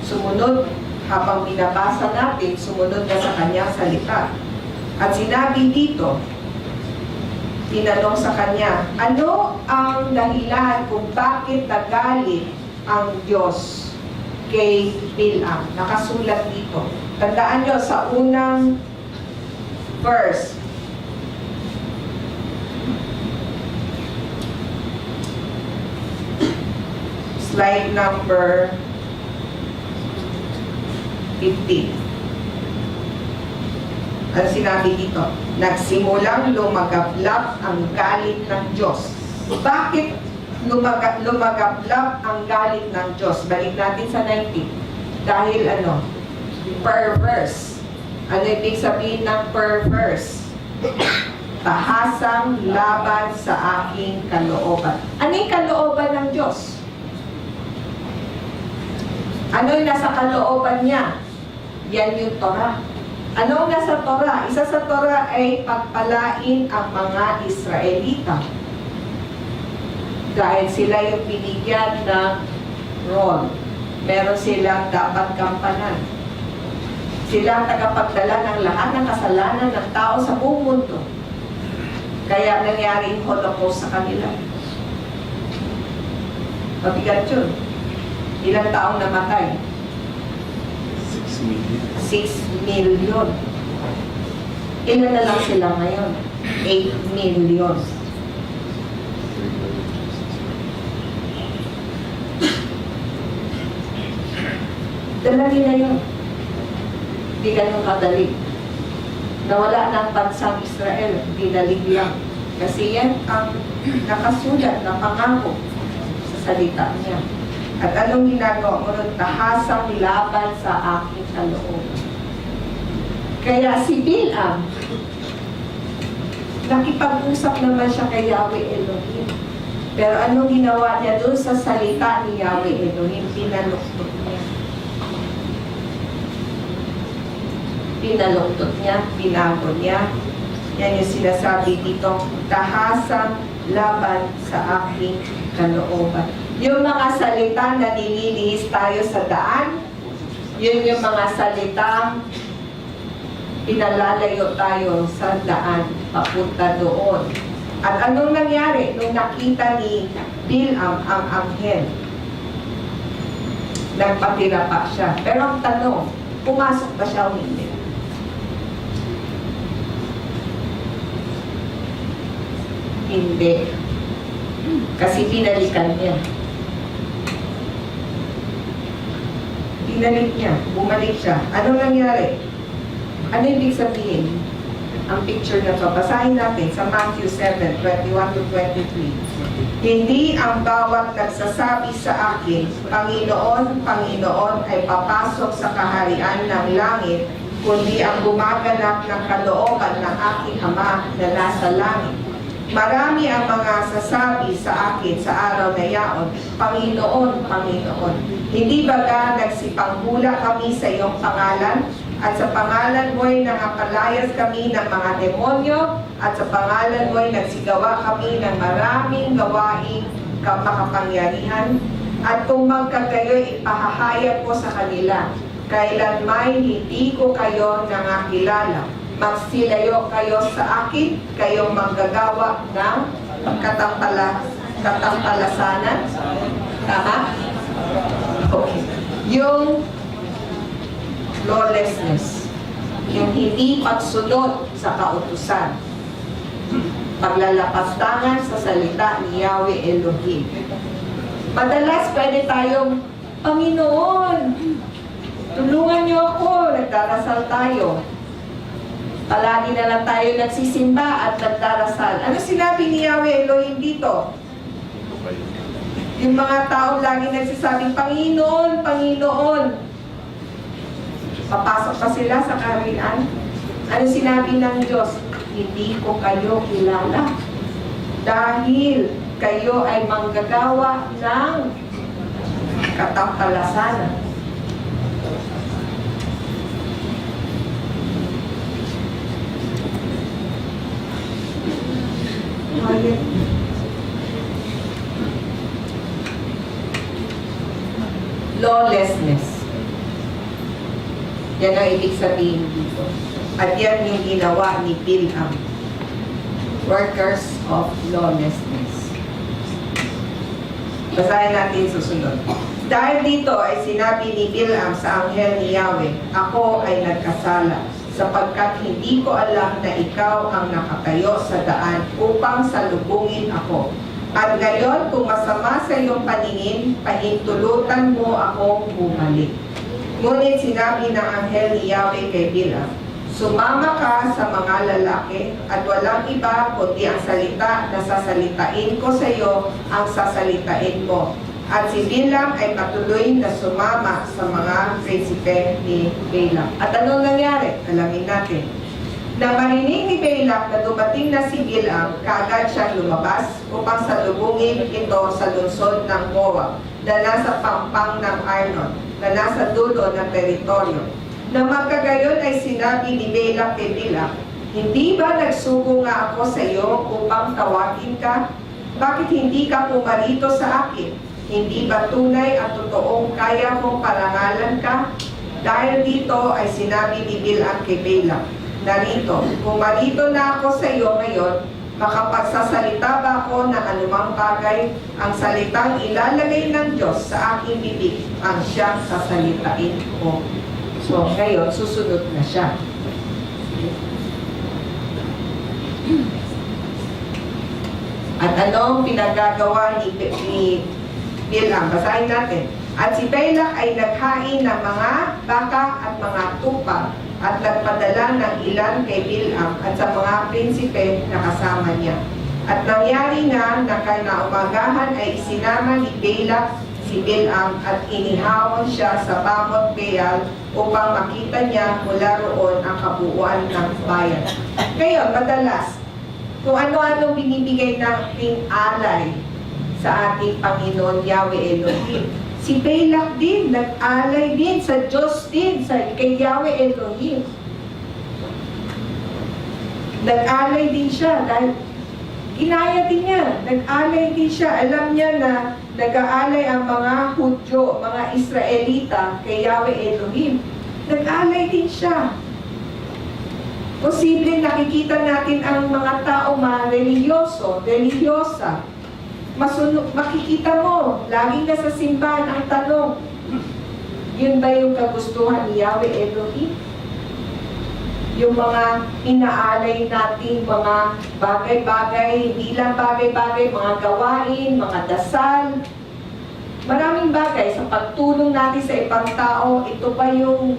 sumunod, habang binabasa natin, sumunod na sa kanyang salita. At sinabi dito, tinanong sa kanya, ano ang dahilan kung bakit nagalit ang Diyos kay Bilam? Nakasulat dito. Tandaan nyo, sa unang verse, slide number 15. Ang sinabi dito, nagsimulang lumagablab ang galit ng Diyos. Bakit lumagablab ang galit ng Diyos? Balik natin sa 19. Dahil perverse. Ano ibig sabihin ng perverse? Tahasang laban sa aking kalooban. Ano yung kalooban ng Diyos? Ano yung nasa kalooban niya? Yan yung Torah. Ano nasa Torah? Isa sa Torah ay pagpalain ang mga Israelita. Dahil sila yung binigyan ng role. Meron silang dapat gampanan. Sila ang tagapagdala ng lahat ng kasalanan ng tao sa buong mundo. Kaya nangyari yung Holocaust sa kanila. Mabigat yun. Ilang taong namatay? 6 million. 6 million. Ilan na lang sila ngayon? 8 million. Dala nila yun. Hindi ganun kadali. Nawala ng bansang Israel, dinalig lang. Kasi yan ang nakasulat na pangako sa salita niya. At anong ginagawa mo nun? Tahasang laban sa aking kalooban. Kaya si Bilam, nakipag-usap naman siya kay Yahweh Elohim. Pero anong ginawa niya doon sa salita ni Yahweh Elohim? Pinaluktot niya. Pinaluktot niya, binago niya. Yan yung sinasabi dito, tahasang laban sa aking kalooban. Yung mga salita na nililihis tayo sa daan, yun yung mga salitang pinalalayo tayo sa daan, papunta doon. At anong nangyari nung nakita ni Bilam ang anghel? Nagpatira pa siya. Pero ang tanong, pumasok ba siya o hindi? Hindi. Kasi pinalikan niya. Pinalik niya. Bumalik siya. Ano nangyari? Ano ibig sabihin? Ang picture na to. Basahin natin sa Matthew 7, 21-23. Hindi ang bawat nagsasabi sa akin, Panginoon, Panginoon, ay papasok sa kaharian ng langit, kundi ang gumaganap ng kalooban ng aking Ama na nasa langit. Marami ang mga sasabi sa akin sa araw na yaon, Panginoon, Panginoon, hindi baga nagsipanghula kami sa iyong pangalan? At sa pangalan mo'y nangapalayas kami ng mga demonyo, at sa pangalan mo'y nagsigawa kami ng maraming gawaing makapangyarihan. At kung magkagayo'y ipahahayag ko sa kanila, kailanmay hindi ko kayo nangakilala. Magsilayo kayo sa akin, kayong manggagawa ng katampalasanan. Tama? Okay. Yung lawlessness, yung hindi pagsunod sa kautusan, paglalapastangan sa salita ni Yahweh Elohim. Madalas pwede tayong, Panginoon, tulungan niyo ako, nagdarasal tayo. Palagi na lang tayo nagsisimba at nagdarasal. Ano sinabi ni Yahweh Elohim dito? Yung mga taong lagi nagsasabing, Panginoon, Panginoon. Papasok pa sila sa kaharian. Ano sinabi ng Diyos? Hindi ko kayo kilala. Dahil kayo ay manggagawa ng katampalasanan. Lawlessness. Yan ang ibig sabihin dito. At yan yung ginawa ni Bilam. Workers of lawlessness. Basahin natin susunod. Dahil dito ay sinabi ni Bilam sa anghel ni Yahweh, ako ay nagkasala, sapagkat hindi ko alam na ikaw ang nakatayo sa daan upang salubungin ako. At ngayon, kung masama sa iyong paningin, pahintulutan mo akong bumalik. Ngunit sinabi ng anghel ni Yahweh kay Bilam, sumama ka sa mga lalaki at walang iba kundi ang salita na sasalitain ko sa iyo ang sasalitain mo. At si Bilam ay patuloy na sumama sa mga prinsipe ni Balak. At anong nangyari? Alamin natin. Nang marinig ni Balak na dumating na si Bilam, kaagad siyang lumabas upang salubungin ito sa lungsod ng Moab na nasa pampang ng Arnon, na nasa dulo ng teritoryo. Nang magkagayon ay sinabi ni Balak kay Bilam, hindi ba nagsugo nga ako sa iyo upang tawagin ka? Bakit hindi ka pumarito sa akin? Hindi ba tunay at totoong kaya kong parangalan ka? Dahil dito ay sinabi ni Bilam kay Balak, narito, pumarito na ako sa iyo ngayon, makapagsasalita ba ako ng anumang bagay, ang salitang ilalagay ng Diyos sa aking bibig, ang siyang sasalitain ko. So, ngayon, susunod na siya. At anong pinagagawa ni Bilam? Basahin natin. At si Balak ay naghain ng mga baka at mga tupa at nagpadala ng ilan kay Bilam at sa mga prinsipe na kasama niya. At nangyari nga na kinaumagahan ay isinama ni Balak si Bilam at inihawon siya sa Bamot Peal upang makita niya mula roon ang kabuuan ng bayan. Ngayon, madalas, kung ano-ano binibigay nating alay sa ating Panginoon Yahweh Elohim. Si Balak din, nag-alay din sa Diyos din, kay Yahweh Elohim. Nag-alay din siya dahil ginaya din niya, nag-alay din siya. Alam niya na nag-aalay ang mga Hudyo, mga Israelita kay Yahweh Elohim. Nag-alay din siya. Posible nakikita natin ang mga tao reliyoso, religyosa. Makikita mo, laging nasa simbahan ang tanong, yun ba yung kagustuhan ni Yahweh Elohim? Yung mga inaalay nating mga bagay-bagay, hindi lang bagay-bagay, mga gawain, mga dasal, maraming bagay sa pagtulong natin sa ibang tao, ito ba yung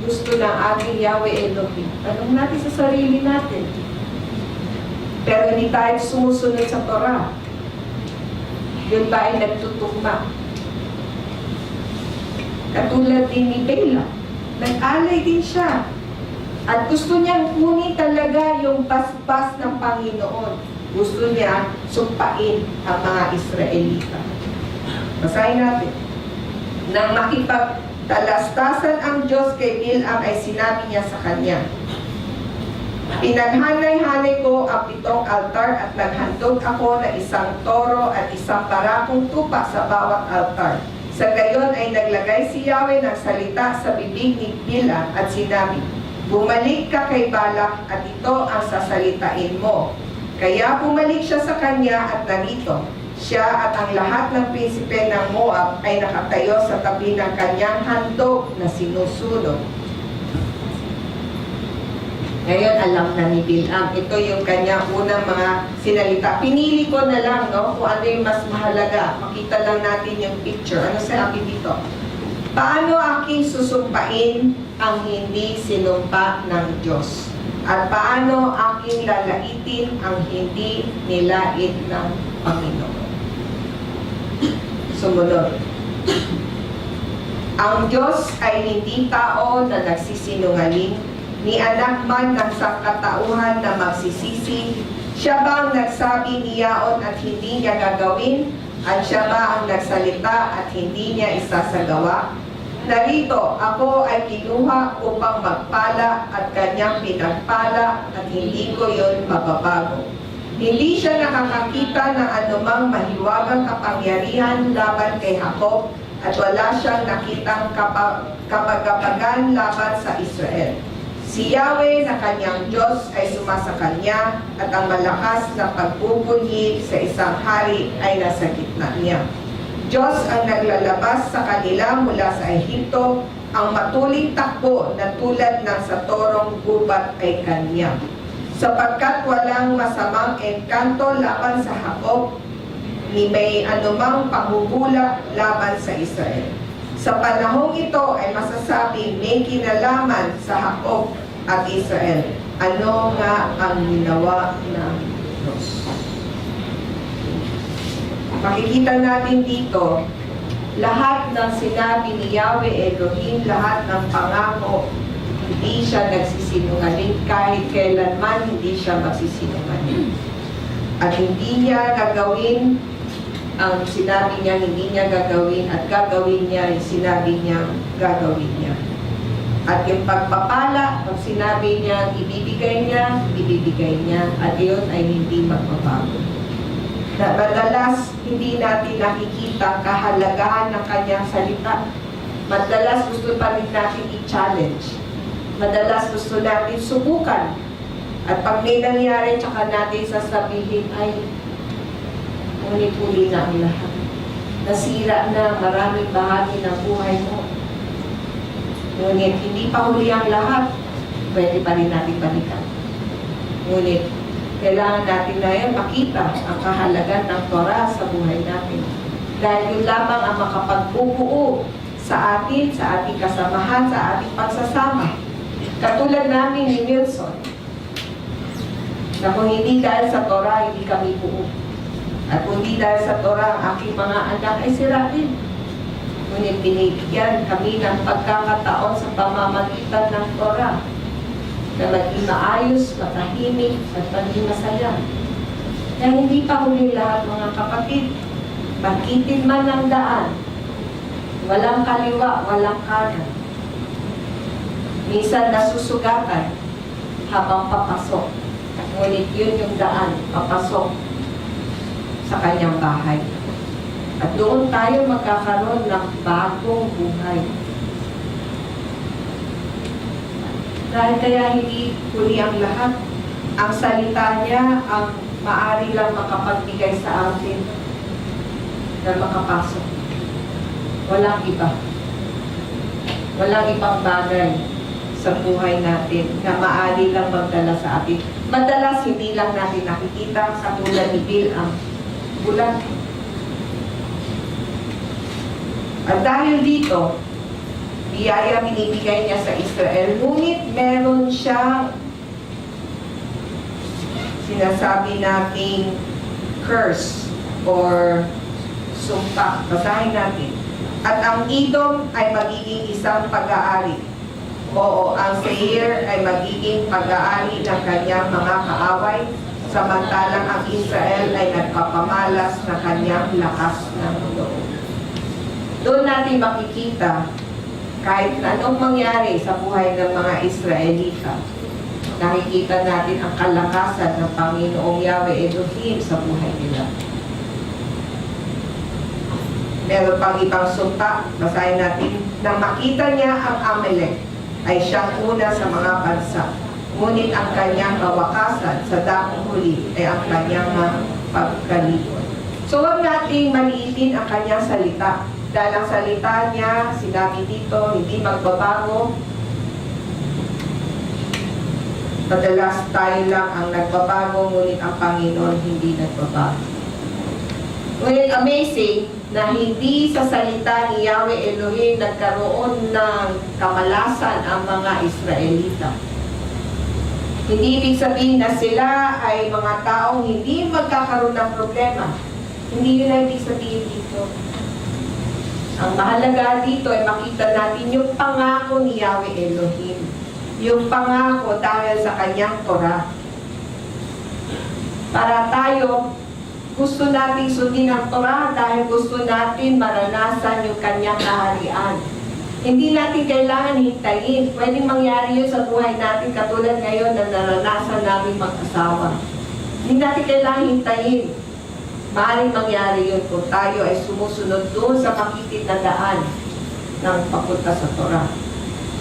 gusto ng ating Yahweh Elohim? Tanong natin sa sarili natin. Pero hindi tayo sumusunod sa Torah. Yun ba ay nagtutugma? Katulad din ni Bala, nag-alay din siya. At gusto niyang kunin talaga yung basbas ng Panginoon. Gusto niya sumpain ang mga Israelita. Basahin natin. Nang makipagtalastasan ang Diyos kay Bilam ay sinabi niya sa kanya, pinaghanay-hanay ko ang 7 altar at naghandog ako ng 1 toro at 1 barakong tupa sa bawat altar. Sa gayon ay naglagay si Yahweh ng salita sa bibig ni Bilam at sinabi, bumalik ka kay Balak at ito ang sasalitain mo. Kaya bumalik siya sa kanya at narito, siya at ang lahat ng prinsipe ng Moab ay nakatayo sa tabi ng kanyang handog na sinusunod. Ngayon, alam na ni Bilam. Ito yung kanyang unang mga sinalita. Pinili ko na lang, no, kung ano yung mas mahalaga. Makita lang natin yung picture. Ano sabi dito? Paano aking susumpain ang hindi sinumpa ng Diyos? At paano aking lalaitin ang hindi nilait ng Panginoon? Sumunod. Ang Diyos ay hindi tao na nagsisinungaling, ni anak man ng sangkatauhan na magsisisi. Siya ba ang nagsabi niyaon at hindi niya gagawin? At siya ba ang nagsalita at hindi niya isasagawa? Narito, ako ay kinuha upang magpala at kanyang pinagpala at hindi ko yon mababago. Hindi siya nakakakita ng anumang mahiwagang kapangyarihan laban kay Jacob at wala siyang nakitang kapagapagan laban sa Israel. Si Yahweh na kanyang Diyos ay sumasa kanya at ang malakas na pagbubunyi sa isang hari ay nasa gitna niya. Diyos ang naglalabas sa kanila mula sa Ehipto, ang matuling takbo na tulad ng sa torong gubat ay kanya. Sapagkat walang masamang engkanto laban sa Jacob, ni may anumang pangubula laban sa Israel. Sa panahong ito ay masasabing may kinalaman sa Jacob at Israel. Ano nga ang ginawa ng Diyos? Makikita natin dito, lahat ng sinabi ni Yahweh Elohim, lahat ng pangako, hindi siya nagsisinungaling, kahit kailanman hindi siya magsisinungaling. At hindi niya gagawin ang sinabi niya, hindi niya gagawin, at gagawin niya yung sinabi niya, gagawin niya. At yung pagpapala, pag sinabi niya, ibibigay niya, at yun ay hindi magbabago. Na madalas, hindi natin nakikita kahalagahan ng kanyang salita. Madalas gusto pa rin natin i-challenge. Madalas gusto natin subukan. At pag may nangyari, tsaka natin sasabihin, ay, ngunit-uli na ang lahat. Nasira na maraming bahagi ng buhay mo. Ngunit hindi pa huli ang lahat, pwede pa rin natin balikan. Ngunit kailangan natin na yan makita ang kahalagan ng Torah sa buhay natin. Dahil yun lamang ang makapagbubuo sa atin, sa ating kasamahan, sa ating pagsasama. Katulad namin ni Wilson, na kung hindi dahil sa Torah, hindi kami buo. At kundi dahil sa Torah, ang aking mga anak ay sira din. Ngunit binigyan kami ng pagkakataon sa pamamagitan ng Torah na maging maayos, matahimik, at maging masaya. Kaya hindi pa huli lahat mga kapatid. Bangkitin man ang daan, walang kaliwa, walang kanan. Minsan nasusugatan habang papasok. Ngunit yun yung daan, papasok sa kanyang bahay. At doon tayo magkakaroon ng bagong buhay. Dahil kaya hindi huli ang lahat. Ang salita niya ang maaari lang makapagbigay sa atin na makapasok. Walang iba. Walang ibang bagay sa buhay natin na maaari lang magdala sa atin. Madalas hindi lang natin nakikita sa tulad ni Bill ang bulan. At dahil dito, biyaya binibigay niya sa Israel, ngunit meron siyang sinasabi nating curse or sumpa. Basahin natin. At ang Edom ay magiging isang pag-aari. Oo, ang Seir ay magiging pag-aari ng kanyang mga kaaway, samantalang ang Israel ay nagpapamalas na kanyang lakas ng loob. Doon natin makikita kahit anong mangyari sa buhay ng mga Israelita, nakikita natin ang kalakasan ng Panginoong Yahweh Elohim sa buhay nila. Meron pang ibang sumpa, basahin natin, nang makita niya ang Amalek, ay siyang una sa mga bansa. Ngunit ang kanyang kawakasan sa dakong huli ay ang kanyang pagkalikot. So huwag nating maliitin ang kanyang salita. Dahil ang salita niya, sinabi dito, hindi magbabago. Madalas tayo lang ang nagbabago, ngunit ang Panginoon hindi nagbabago. Ngunit amazing na hindi sa salita ni Yahweh Elohim nagkaroon ng kamalasan ang mga Israelita. Hindi ibig sabihin na sila ay mga taong hindi magkakaroon ng problema. Hindi nila ibig sabihin dito. Ang mahalaga dito ay makita natin yung pangako ni Yahweh Elohim. Yung pangako dahil sa kanyang Torah. Para tayo, gusto nating sundin ang Torah dahil gusto natin maranasan yung kanyang kaharian. Hindi natin kailangan hintayin. Pwedeng mangyari yun sa buhay natin katulad ngayon na naranasan namin mag-asawa. Hindi natin kailangan hintayin. Maaaring mangyari yun kung tayo ay sumusunod doon sa makitid na daan ng papunta sa Torah.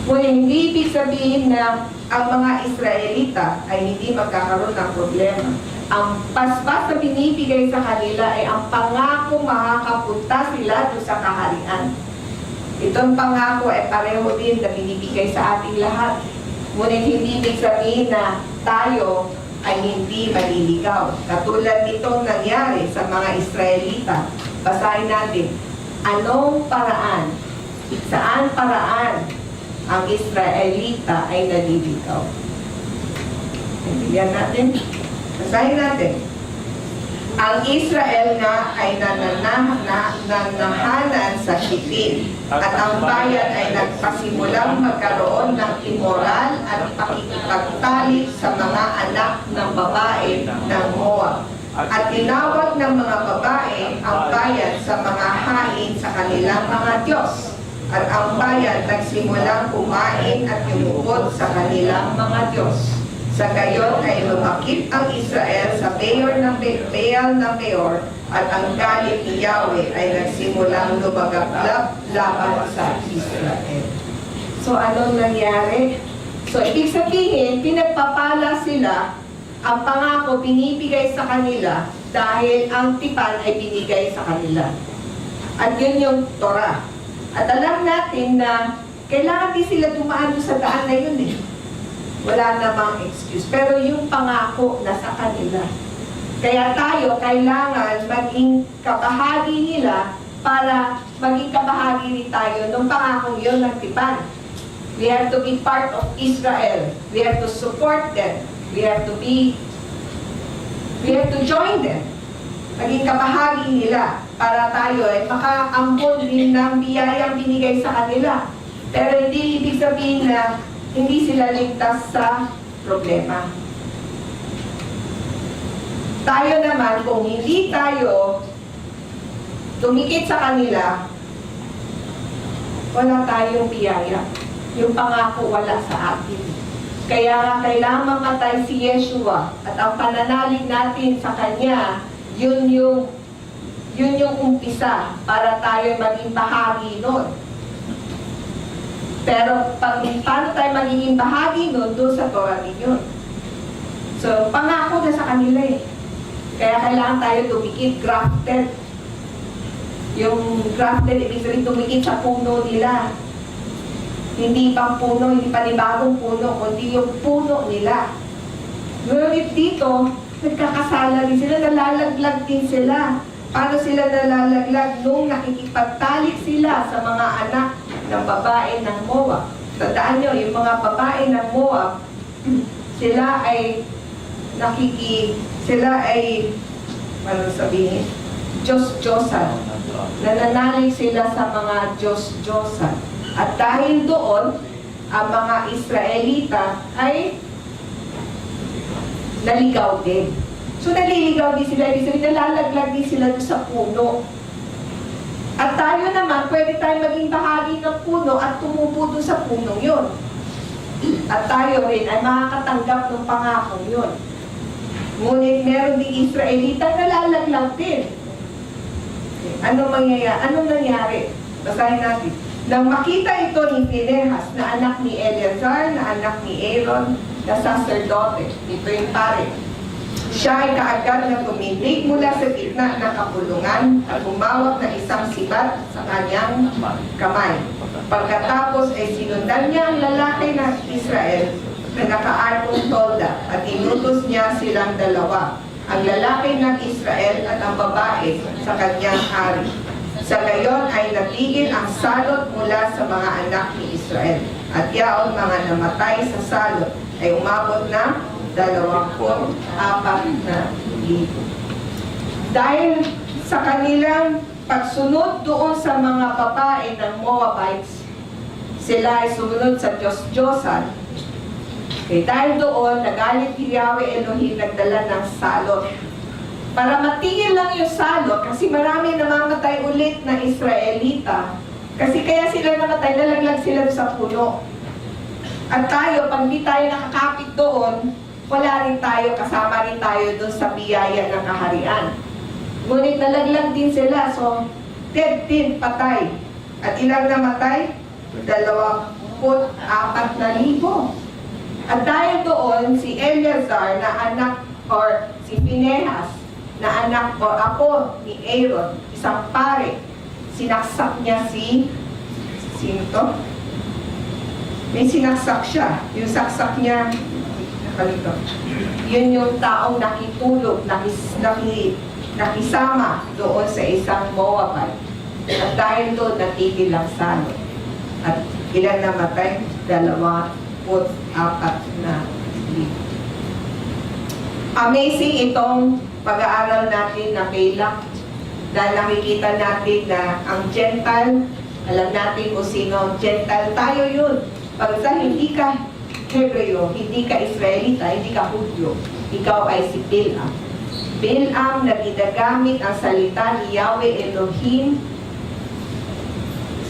Ngunit hindi ibig sabihin na ang mga Israelita ay hindi magkakaroon ng problema. Ang paspas na binibigay sa kanila ay ang pangako makakapunta sila doon sa kaharian. Itong pangako ay pareho din na binibigay sa ating lahat. Ngunit hindi ibig sabihin na tayo ay hindi maliligaw. Katulad nitong nangyari sa mga Israelita. Basahin natin. Anong paraan? Saan paraan ang Israelita ay naliligaw? Bigyan natin. Basahin natin. Ang Israel nga ay nananahanan sa Shittim, at ang bayan ay nagpasimulang magkaroon ng immoral at pakikipagtalik sa mga anak ng babae ng Moab. At tinawag ng mga babae ang bayan sa mga hain sa kanilang mga Diyos. At ang bayan nagsimulang kumain at yumukod sa kanilang mga Diyos. Sa gayon ay lumakip ang Israel sa Baal ng Peor, at ang galit ni Yahweh ay nagsimulang lumagaklap laban sa Israel. So anong nangyari? So ibig sabihin, pinagpapala sila, ang pangako binibigay sa kanila dahil ang tipan ay binigay sa kanila. At yun yung Torah. At alam natin na kailangan din sila dumaan sa daan na yun eh. Wala namang excuse. Pero yung pangako nasa kanila. Kaya tayo kailangan maging kabahagi nila para maging kabahagi rin tayo nung pangakong yun ng tipan. We have to be part of Israel. We have to support them. We have to join them. maging kabahagi nila para tayo ay makaambon din ng biyayang binigay sa kanila. Pero hindi ibig sabihin na hindi sila ligtas sa problema. Tayo naman, kung hindi tayo tumikit sa kanila, wala tayong biyaya. Yung pangako wala sa atin. Kaya nga kailangan mamatay si Yeshua at ang pananalig natin sa Kanya, yun yung umpisa para tayo maging bahagi nun. Pero paano tayo magiging bahagi nun, doon sa Torah din yun. So, pangako na sa kanila eh. Kaya kailangan tayo tumikit, grafted. Yung grafted, ibig sabihin tumikit sa puno nila. Hindi pang puno, hindi panibagong puno, kundi yung puno nila. Ngunit dito, nagkakasala din sila, nalalaglag din sila. Paano sila nalalaglag? Nung nakikipagtalik sila sa mga anak ng babae ng Moab. Tandaan nyo, yung mga babae ng Moab, sila ay ano sabihin? Diyos-Diyosan. Nananalig sila sa mga Diyos-Diyosan. At dahil doon, ang mga Israelita ay naligaw din. So naliligaw din sila, ibig sabihin nalalaglag din sila sa puno. At tayo naman, pwede tayo maging bahagi ng puno at tumubo doon sa punong yun. At tayo rin ay makakatanggap ng pangakong yun. Ngunit meron din Israelita na nalalaglag din. Anong nangyari? Basahin natin. Nang makita ito ni Phinehas na anak ni Eleazar, na anak ni Aaron, na sacerdote, ito yung pare. Siya ay kaagad na tumindig mula sa gitna ng kapulungan at humawak ng isang sibat sa kanyang kamay. Pagkatapos ay sinundan niya ang lalaki ng Israel na nakaarkong tolda at inutos niya silang dalawa, ang lalaki ng Israel at ang babae sa kanyang hari. Sa gayon ay natigil ang salot mula sa mga anak ni Israel. At yaon mga namatay sa salot ay umabot na 24,000. Dahil sa kanilang pagsunod doon sa mga babae ng Moabites, sila ay sumunod sa Diyos-Diyosan. Dahil doon, nagalit si Yahweh Elohim, nagdala ng salot. Para matigil lang yung salot, kasi marami namamatay ulit na Israelita. Kasi kaya sila namatay, nalaglag sila sa puno. At tayo, pag di tayo nakakapit doon, wala rin tayo, kasama rin tayo doon sa biyaya ng kaharian. Ngunit nalaglag din sila, so dead din, patay. At ilang namatay? 24,000. At dahil doon, si Eleazar na anak, or si Phinehas, na anak o apo ni Aaron, isang pare, sinaksak niya sino to? May sinaksak siya. Yung saksak niya, yun yung taong nakitulog, nakisama doon sa isang Moabite. At dahil doon, natigil ang salot. At ilan namatay? 24,000. Amazing itong pag-aaral natin na Balak. Dahil nakikita natin na ang Gentile, alam natin kung sino ang Gentile, tayo yun. Pag hindi ka Hebreo, hindi ka Israelita, hindi ka Hudyo, ikaw ay si Bilam. Bilam na ginagamit ang salita ni Yahweh Elohim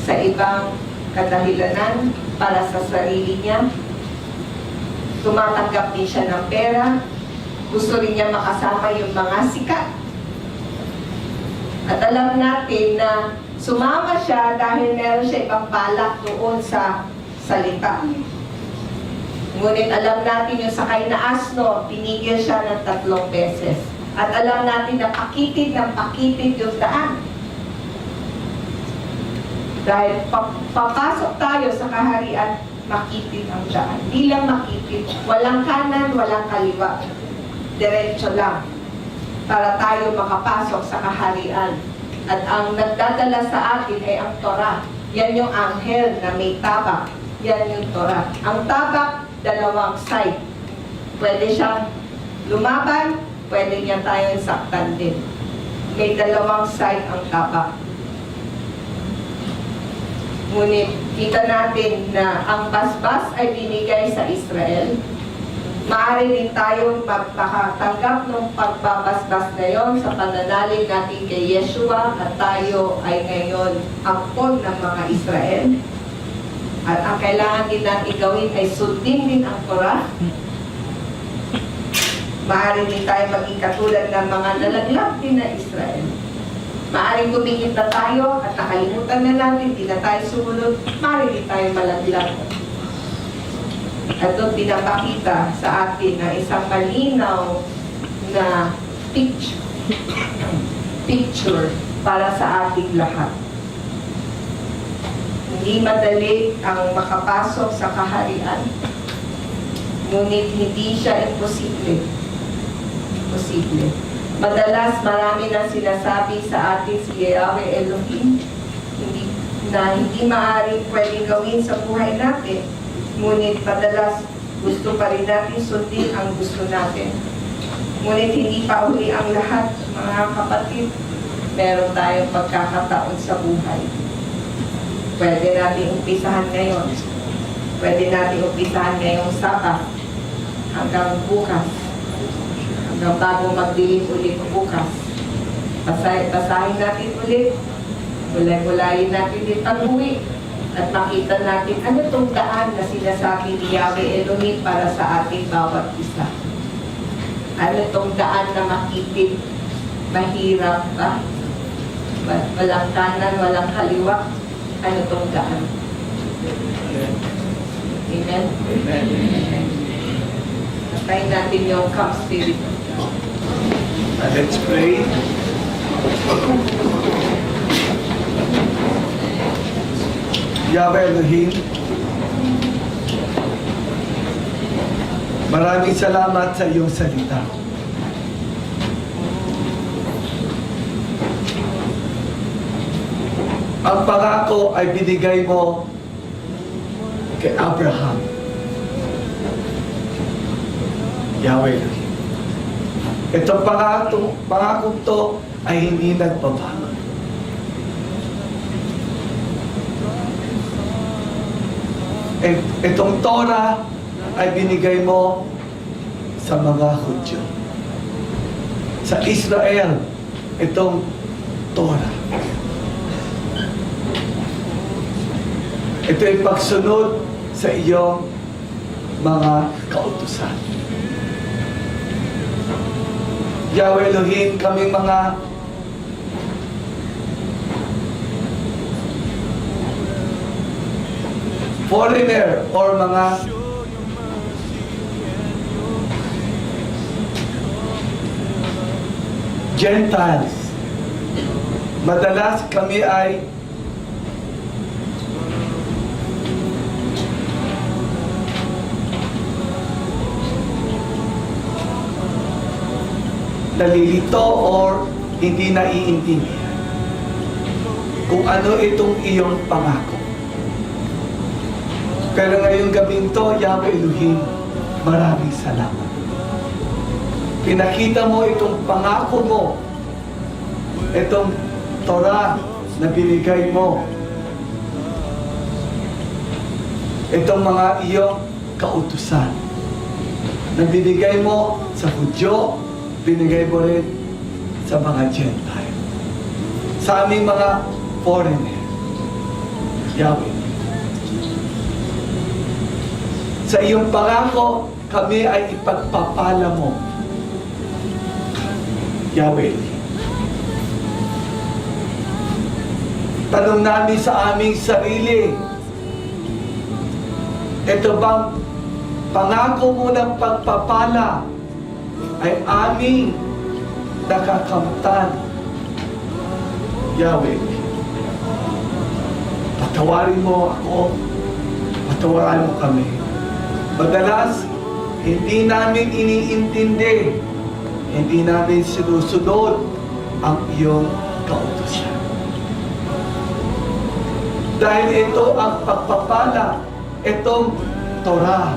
sa ibang kadahilanan para sa sarili niya. Tumatanggap din siya ng pera. Gusto rin niya makasama yung mga sikat. At alam natin na sumama siya dahil meron siya ibang balak doon sa salita. Ngunit alam natin yung sakay na asno, pinigil siya ng 3 beses. At alam natin na pakitid ng pakitid yung daan. Dahil papasok tayo sa kaharian, makitid ang daan. Di lang makitid. Walang kanan, walang kaliwa. Diretso lang. Para tayo makapasok sa kaharian. At ang nagdadala sa atin ay ang Torah. Yan yung anghel na may tabak. Yan yung Torah. Ang tabak, 2 side. Pwede siyang lumaban, pwede niya tayong saktan din. may dalawang side ang tapa. Ngunit kita natin na ang basbas ay binigay sa Israel. Maaari din tayong magpakatanggap ng pagbabasbas na yon sa pananalig natin kay Yeshua at tayo ay ngayon angkon ng mga Israel. At ang kailangan din natin gawin ay sundin din ang Torah. Maaari din tayo maging katulad ng mga nalaglag din na Israel. Maaaring tumingin na tayo at nakalimutan na natin, di na tayo sumunod, maaari din tayo malaglag. At doon pinapakita sa atin na isang malinaw na picture para sa ating lahat. Hindi madali ang makapasok sa kaharian, ngunit hindi siya imposible. Madalas marami nang sinasabi sa atin si Yahweh Elohim hindi maaaring pwedeng gawin sa buhay natin. Ngunit madalas gusto pa rin natin sundin ang gusto natin. Ngunit hindi pa uli ang lahat, mga kapatid. Meron tayong pagkakataon sa buhay. Pwede natin umpisahan ngayon. Pwede natin umpisahan ngayong Sabat hanggang bukas. Hanggang bago magdilim ulit bukas. Basahin natin ulit. Ulay-ulayin natin din pag-uwi. At makita natin ano itong daan na sinasabi ni Yahweh Elohim para sa ating bawat isa. Ano itong daan na makitid, mahirap ba? Walang kanan, walang kaliwa. Ano itong daan? Amen? Amen. Patayin natin yung Come Spirit. Let's pray. Yahweh Elohim, maraming salamat sa iyong salita. Ang pangako ay binigay mo kay Abraham. Yahweh Elohim. Itong pangakong to ay hindi nagbabago. Itong Torah ay binigay mo sa mga Hudyo. Sa Israel, itong Torah. Ito ay pagsunod sa iyong mga kautusan. Yahweh Elohim, kaming mga foreigner or mga Gentiles. Madalas kami ay nalilito or hindi naiintindihan kung ano itong iyong pangako. Pero ngayong gabing to, Yahweh Elohim, maraming salamat. Pinakita mo itong pangako mo, itong Torah na binigay mo, itong mga iyong kautusan na binigay mo sa Hudyo, binigay mo rin sa mga Gentile, sa aming mga foreigner. Yahweh, sa iyong pangako, kami ay ipagpapala mo. Yahweh, tanong namin sa aming sarili, ito bang pangako mo ng pagpapala ay aming nakakamtan? Yahweh, patawarin mo ako, patawarin mo kami. Madalas, hindi namin iniintindi, hindi namin sinusunod ang iyong kautusan. Dahil ito ang pagpapala, itong Torah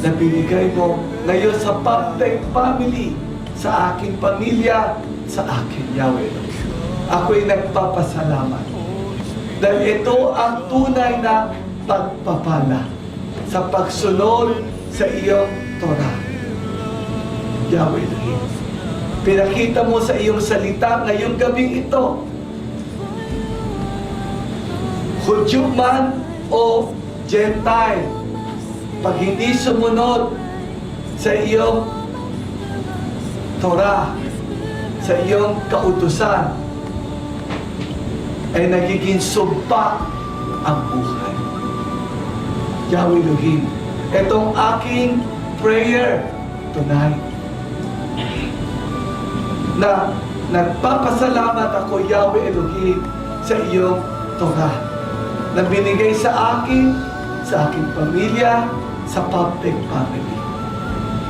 na binigay mo ngayon sa public family, sa aking pamilya, sa akin, Yahweh Elohim. Ako'y nagpapasalamat. Dahil ito ang tunay na pagpapala sa pagsunod sa iyong Torah. Yahweh Elohim, pinakita mo sa iyong salita ngayong gabing ito, Hudyo man o Gentile, pag hindi sumunod sa iyong Torah, sa iyong kautusan, ay nagiging sumpa ang buhay. Yahweh Elohim, itong aking prayer tonight, na nagpapasalamat ako, Yahweh Elohim, sa iyong Torah, na binigay sa akin, sa aking pamilya, sa public family.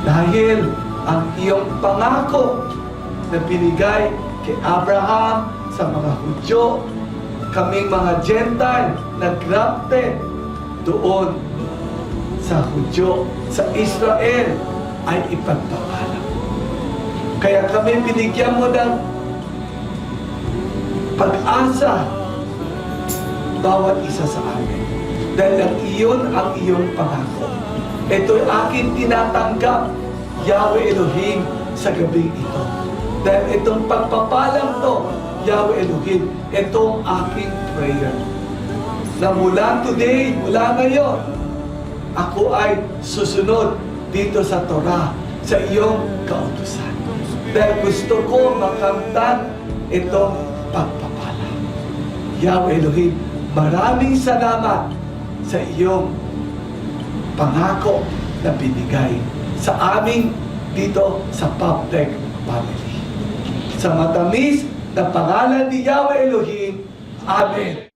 Dahil ang iyong pangako na binigay kay Abraham sa mga Hudyo, kaming mga Gentile na grafted doon sa Hudyo, sa Israel, ay ipagpapala. Kaya kami binigyan mo ng pag-asa bawat isa sa amin. Dahil iyon ang iyong pangako. Ito'y aking tinatanggap, Yahweh Elohim, sa gabing ito. Dahil itong pagpapalang to, Yahweh Elohim, itong aking prayer. Na mula today, mula ngayon, ako ay susunod dito sa Torah, sa iyong kautusan. Dahil gusto ko makamtan itong pagpapala. Yahweh Elohim, maraming salamat sa iyong pangako na binigay sa amin dito sa public family. Sa matamis na pangalan ni Yahweh Elohim, Amen.